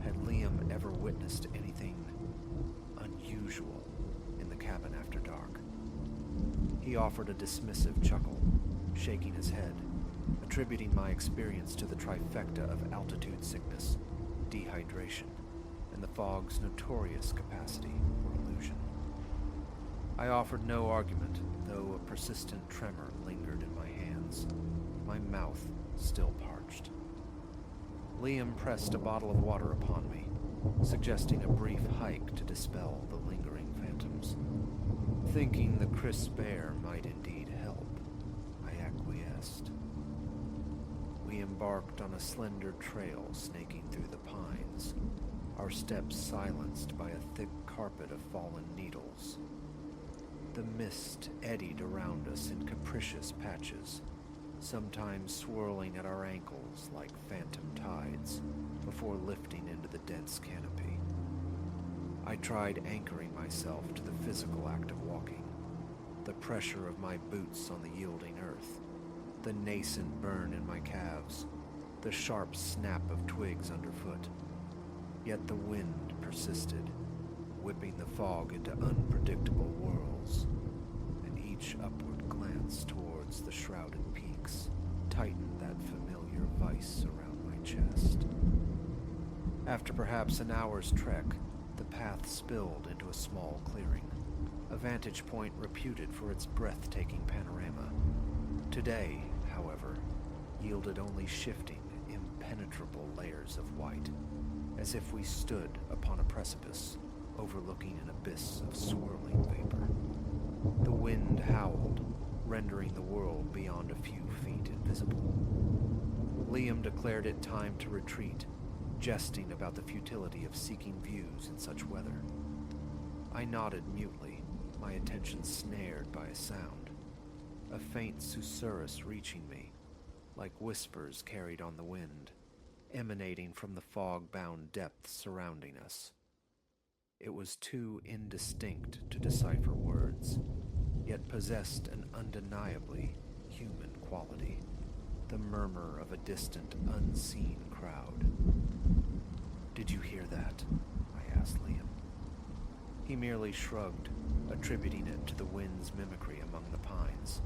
had Liam ever witnessed anything unusual in the cabin after dark? He offered a dismissive chuckle, shaking his head, attributing my experience to the trifecta of altitude sickness, dehydration, and the fog's notorious capacity for illusion. I offered no argument, though a persistent tremor lingered in my hands, my mouth still parched. Liam pressed a bottle of water upon me, suggesting a brief hike to dispel the lingering phantoms. Thinking the crisp air might indeed help, I acquiesced. We embarked on a slender trail snaking through the pines, our steps silenced by a thick carpet of fallen needles. The mist eddied around us in capricious patches, sometimes swirling at our ankles like phantom tides before lifting into the dense canopy. I tried anchoring myself to the physical act of walking, the pressure of my boots on the yielding earth, the nascent burn in my calves, the sharp snap of twigs underfoot. Yet the wind persisted, whipping the fog into unpredictable whirls, and each upward glance towards the shrouded peaks tightened that familiar vice around my chest. After perhaps an hour's trek, the path spilled into a small clearing, a vantage point reputed for its breathtaking panorama. Today, however, yielded only shifting, impenetrable layers of white. as if we stood upon a precipice overlooking an abyss of swirling vapor. The wind howled, rendering the world beyond a few feet invisible. Liam declared it time to retreat, jesting about the futility of seeking views in such weather. I nodded mutely, my attention snared by a sound, a faint susurrus reaching me, like whispers carried on the wind, emanating from the fog-bound depths surrounding us. It was too indistinct to decipher words, yet possessed an undeniably human quality, the murmur of a distant, unseen crowd. "Did you hear that?" I asked Liam. He merely shrugged, attributing it to the wind's mimicry among the pines,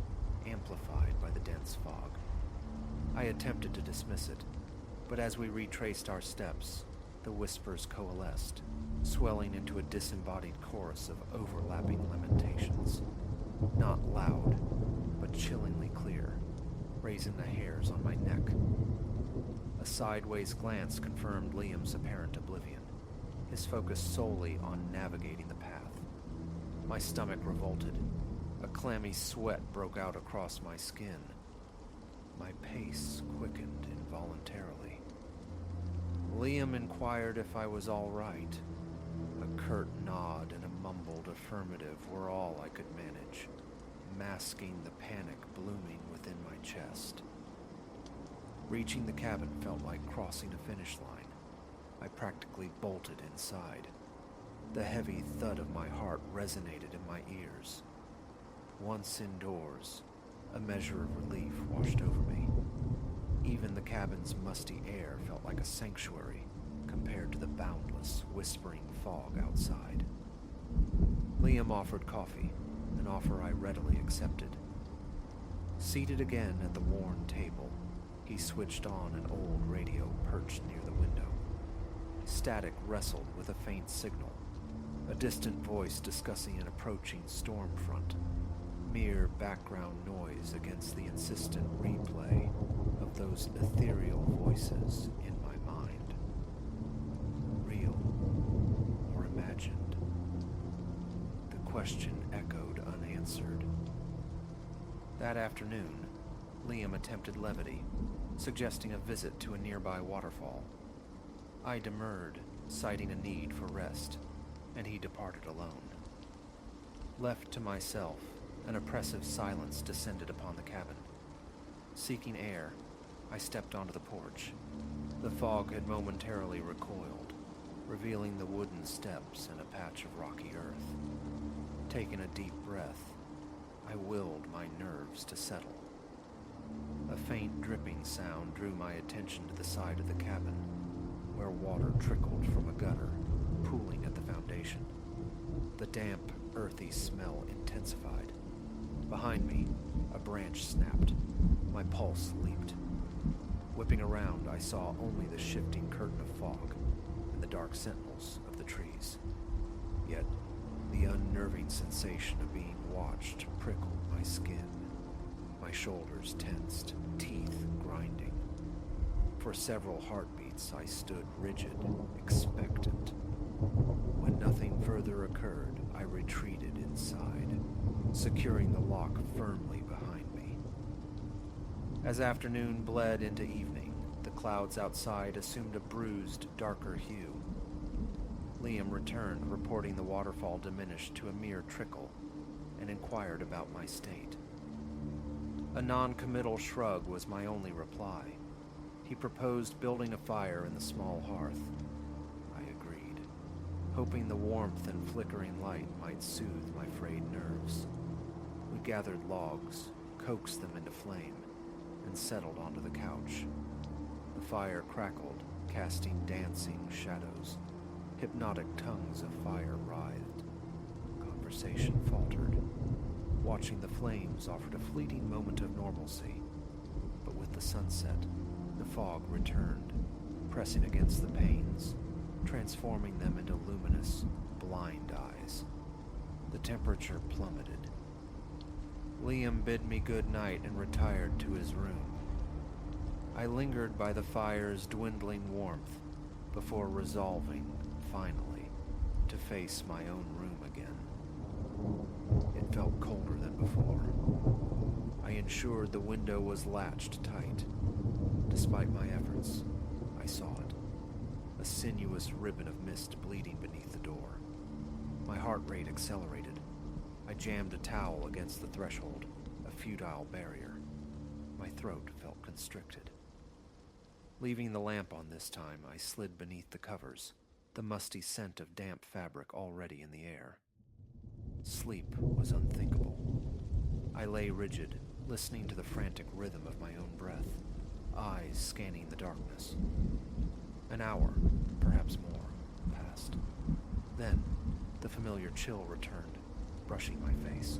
amplified by the dense fog. I attempted to dismiss it, but as we retraced our steps, the whispers coalesced, swelling into a disembodied chorus of overlapping lamentations. Not loud, but chillingly clear, raising the hairs on my neck. A sideways glance confirmed Liam's apparent oblivion, his focus solely on navigating the path. My stomach revolted. A clammy sweat broke out across my skin. My pace quickened involuntarily. Liam inquired if I was all right. A curt nod and a mumbled affirmative were all I could manage, masking the panic blooming within my chest. Reaching the cabin felt like crossing a finish line. I practically bolted inside. The heavy thud of my heart resonated in my ears. Once indoors, a measure of relief washed over me. Even the cabin's musty air felt like a sanctuary compared to the boundless, whispering fog outside. Liam offered coffee, an offer I readily accepted. Seated again at the worn table, he switched on an old radio perched near the window. Static wrestled with a faint signal, a distant voice discussing an approaching storm front, mere background noise against the insistent replay of those ethereal voices in my mind. Real or imagined? The question echoed unanswered. That afternoon, Liam attempted levity, suggesting a visit to a nearby waterfall. I demurred, citing a need for rest, and he departed alone. Left to myself, an oppressive silence descended upon the cabin. Seeking air, I stepped onto the porch. The fog had momentarily recoiled, revealing the wooden steps and a patch of rocky earth. Taking a deep breath, I willed my nerves to settle. A faint dripping sound drew my attention to the side of the cabin, where water trickled from a gutter, pooling at the foundation. The damp, earthy smell intensified. Behind me, a branch snapped. My pulse leaped. Whipping around, I saw only the shifting curtain of fog and the dark sentinels of the trees. Yet, the unnerving sensation of being watched prickled my skin. My shoulders tensed, teeth grinding. For several heartbeats, I stood rigid, expectant. When nothing further occurred, I retreated inside, securing the lock firmly behind me. As afternoon bled into evening, the clouds outside assumed a bruised, darker hue. Liam returned, reporting the waterfall diminished to a mere trickle, and inquired about my state. A non-committal shrug was my only reply. He proposed building a fire in the small hearth. I agreed, hoping the warmth and flickering light might soothe my frayed nerves. We gathered logs, coaxed them into flame, and settled onto the couch. The fire crackled, casting dancing shadows. Hypnotic tongues of fire writhed. Conversation faltered. Watching the flames offered a fleeting moment of normalcy, but with the sunset, the fog returned, pressing against the panes, transforming them into luminous, blind eyes. The temperature plummeted. Liam bid me good night and retired to his room. I lingered by the fire's dwindling warmth, before resolving, finally, to face my own room again. It felt colder than before. I ensured the window was latched tight. Despite my efforts, I saw it, a sinuous ribbon of mist bleeding beneath the door. My heart rate accelerated. I jammed a towel against the threshold, a futile barrier. My throat felt constricted. Leaving the lamp on this time, I slid beneath the covers, the musty scent of damp fabric already in the air. Sleep was unthinkable. I lay rigid, listening to the frantic rhythm of my own breath, eyes scanning the darkness. An hour, perhaps more, passed. Then, the familiar chill returned, brushing my face.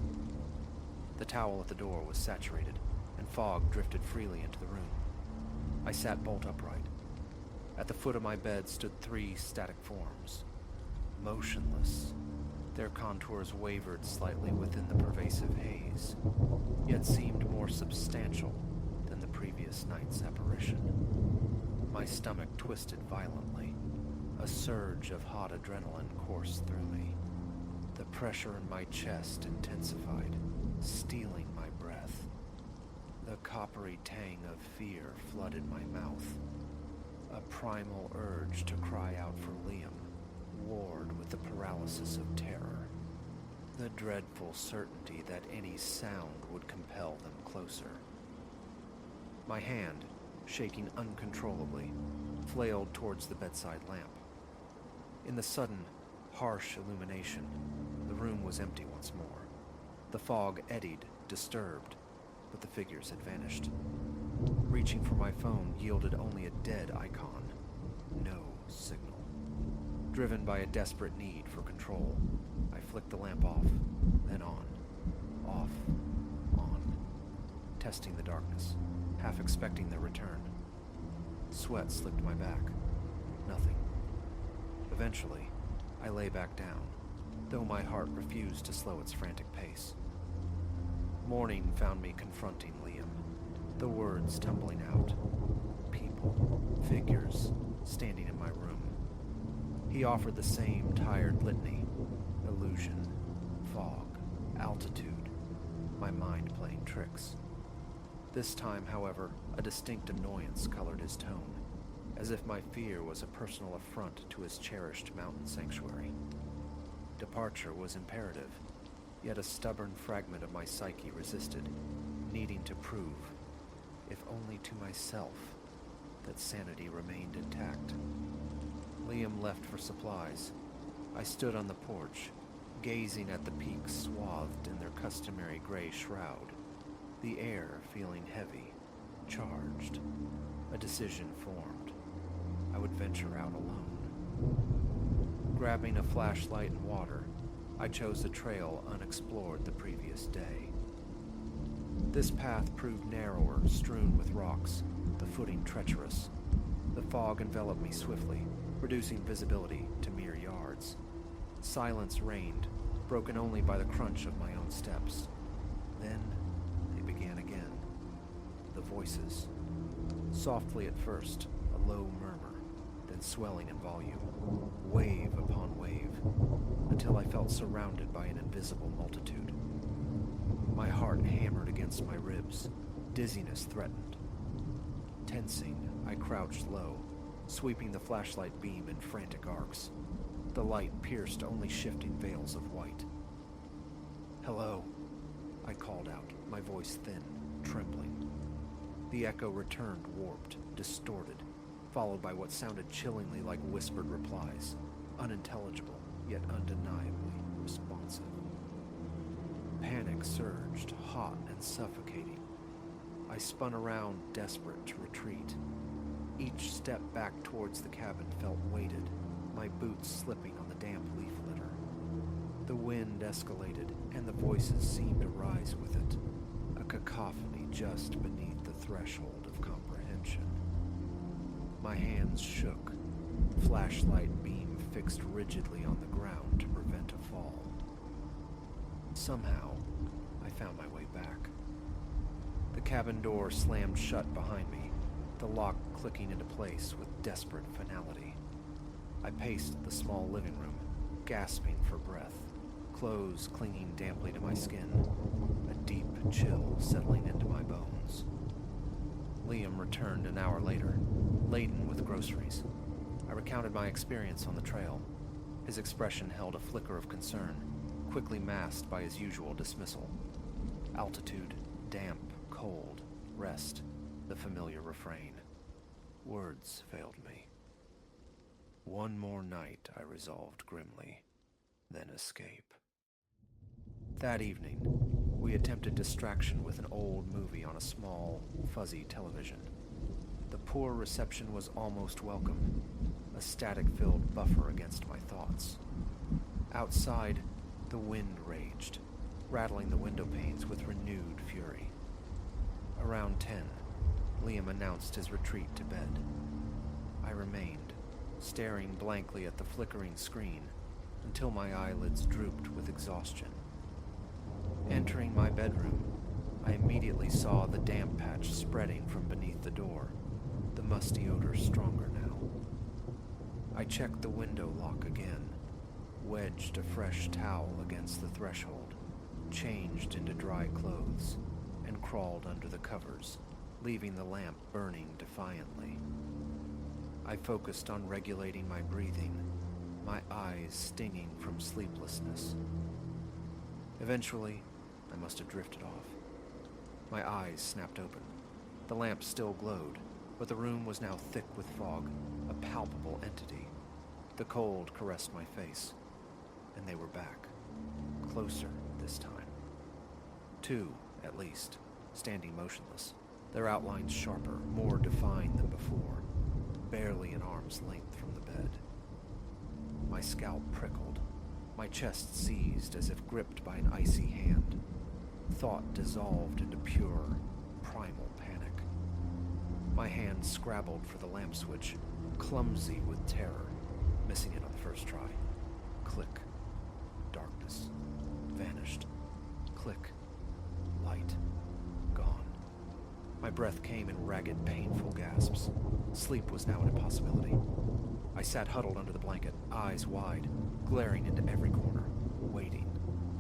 The towel at the door was saturated, and fog drifted freely into the room. I sat bolt upright. At the foot of my bed stood 3 static forms, motionless. Their contours wavered slightly within the pervasive haze, yet seemed more substantial than the previous night's apparition. My stomach twisted violently. A surge of hot adrenaline coursed through me. The pressure in my chest intensified, stealing my breath. The coppery tang of fear flooded my mouth. A primal urge to cry out for Liam warred with the paralysis of terror. The dreadful certainty that any sound would compel them closer. My hand, shaking uncontrollably, flailed towards the bedside lamp. In the sudden, harsh illumination, the room was empty once more. The fog eddied, disturbed, but the figures had vanished. Reaching for my phone yielded only a dead icon. No signal. Driven by a desperate need for control, I flicked the lamp off, then on. Off, on. Testing the darkness, half expecting their return. Sweat slipped my back. Nothing. Eventually, I lay back down, though my heart refused to slow its frantic pace. Morning found me confronting Liam, the words tumbling out. People, figures, standing in my room. He offered the same tired litany. Illusion, fog, altitude, my mind playing tricks. This time, however, a distinct annoyance colored his tone, as if my fear was a personal affront to his cherished mountain sanctuary. Departure was imperative, yet a stubborn fragment of my psyche resisted, needing to prove, if only to myself, that sanity remained intact. Liam left for supplies. I stood on the porch, gazing at the peaks swathed in their customary gray shroud, the air feeling heavy, charged. A decision formed. I would venture out alone. Grabbing a flashlight and water, I chose a trail unexplored the previous day. This path proved narrower, strewn with rocks, the footing treacherous. The fog enveloped me swiftly, reducing visibility to mere yards. Silence reigned, broken only by the crunch of my own steps. Then they began again. The voices. Softly at first, a low murmur, then swelling in volume, wave upon wave, until I felt surrounded by an invisible multitude. My heart hammered against my ribs. Dizziness threatened. Tensing, I crouched low, sweeping the flashlight beam in frantic arcs. The light pierced only shifting veils of white. "Hello," I called out, my voice thin, trembling. The echo returned warped, distorted, followed by what sounded chillingly like whispered replies, unintelligible, yet undeniably responsive. Panic surged, hot and suffocating. I spun around, desperate to retreat. Each step back towards the cabin felt weighted, my boots slipping on the damp leaf litter. The wind escalated, and the voices seemed to rise with it, a cacophony just beneath the threshold of comprehension. My hands shook, flashlight beam fixed rigidly on the ground to prevent a fall. Somehow, I found my way back. The cabin door slammed shut behind me, the lock clicking into place with desperate finality. I paced the small living room, gasping for breath, clothes clinging damply to my skin, a deep chill settling into my bones. Liam returned an hour later, laden with groceries. I recounted my experience on the trail. His expression held a flicker of concern, quickly masked by his usual dismissal. Altitude, damp, cold, rest, the familiar refrain. Words failed me. One more night, I resolved grimly, then escape. That evening, we attempted distraction with an old movie on a small, fuzzy television. The poor reception was almost welcome, a static-filled buffer against my thoughts. Outside, the wind raged, rattling the window panes with renewed fury. Around 10, Liam announced his retreat to bed. I remained, staring blankly at the flickering screen until my eyelids drooped with exhaustion. Entering my bedroom, I immediately saw the damp patch spreading from beneath the door, the musty odor stronger now. I checked the window lock again, wedged a fresh towel against the threshold, changed into dry clothes, and crawled under the covers, leaving the lamp burning defiantly. I focused on regulating my breathing, my eyes stinging from sleeplessness. Eventually, I must have drifted off. My eyes snapped open. The lamp still glowed, but the room was now thick with fog, a palpable entity. The cold caressed my face, and they were back. Closer this time. 2, at least, standing motionless, their outlines sharper, more defined than before, barely an arm's length from the bed. My scalp prickled, my chest seized as if gripped by an icy hand. Thought dissolved into pure, primal panic. My hand scrabbled for the lamp switch, clumsy with terror, missing it on the first try. Click. Darkness. Vanished. Click. Light. Gone. My breath came in ragged, painful gasps. Sleep was now an impossibility. I sat huddled under the blanket, eyes wide, glaring into every corner, waiting,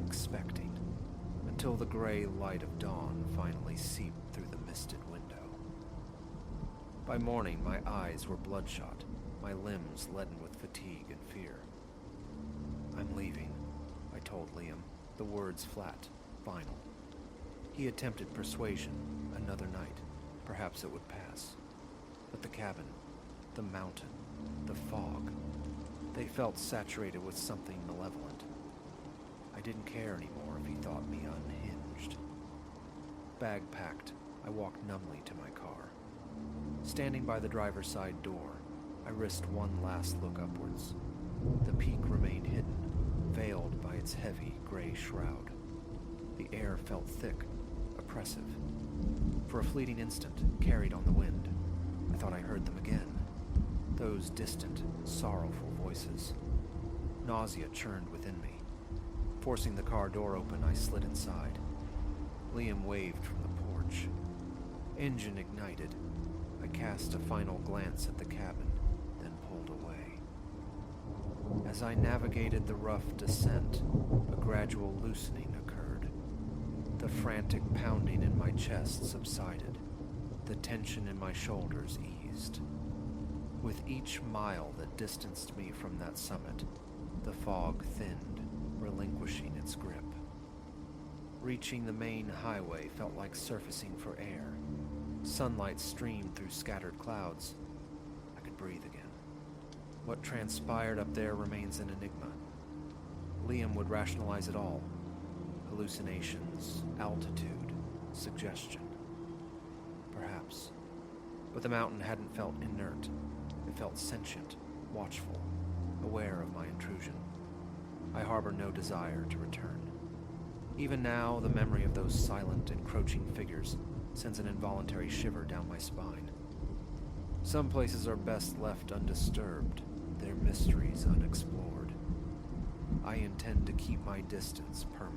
expecting, until the gray light of dawn finally seeped through the misted window. By morning, my eyes were bloodshot, my limbs leaden with fatigue and fear. I'm leaving, I told Liam, the words flat, final. He attempted persuasion, another night. Perhaps it would pass. But the cabin, the mountain, the fog, they felt saturated with something malevolent. I didn't care anymore if he thought me unhinged. Bag packed, I walked numbly to my car. Standing by the driver's side door, I risked one last look upwards. The peak remained hidden, veiled by its heavy gray shroud. The air felt thick, oppressive. For a fleeting instant, carried on the wind, I thought I heard them again. Those distant, sorrowful voices. Nausea churned within me. Forcing the car door open, I slid inside. Liam waved from the porch. Engine ignited. I cast a final glance at the cabin, then pulled away. As I navigated the rough descent, a gradual loosening occurred. The frantic pounding in my chest subsided. The tension in my shoulders eased. With each mile that distanced me from that summit, the fog thinned, relinquishing its grip. Reaching the main highway felt like surfacing for air. Sunlight streamed through scattered clouds. I could breathe again. What transpired up there remains an enigma. Liam would rationalize it all. Hallucinations, altitude, suggestion. Perhaps. But the mountain hadn't felt inert. It felt sentient, watchful, aware of my intrusion. I harbor no desire to return. Even now, the memory of those silent, encroaching figures sends an involuntary shiver down my spine. Some places are best left undisturbed, their mysteries unexplored. I intend to keep my distance permanently.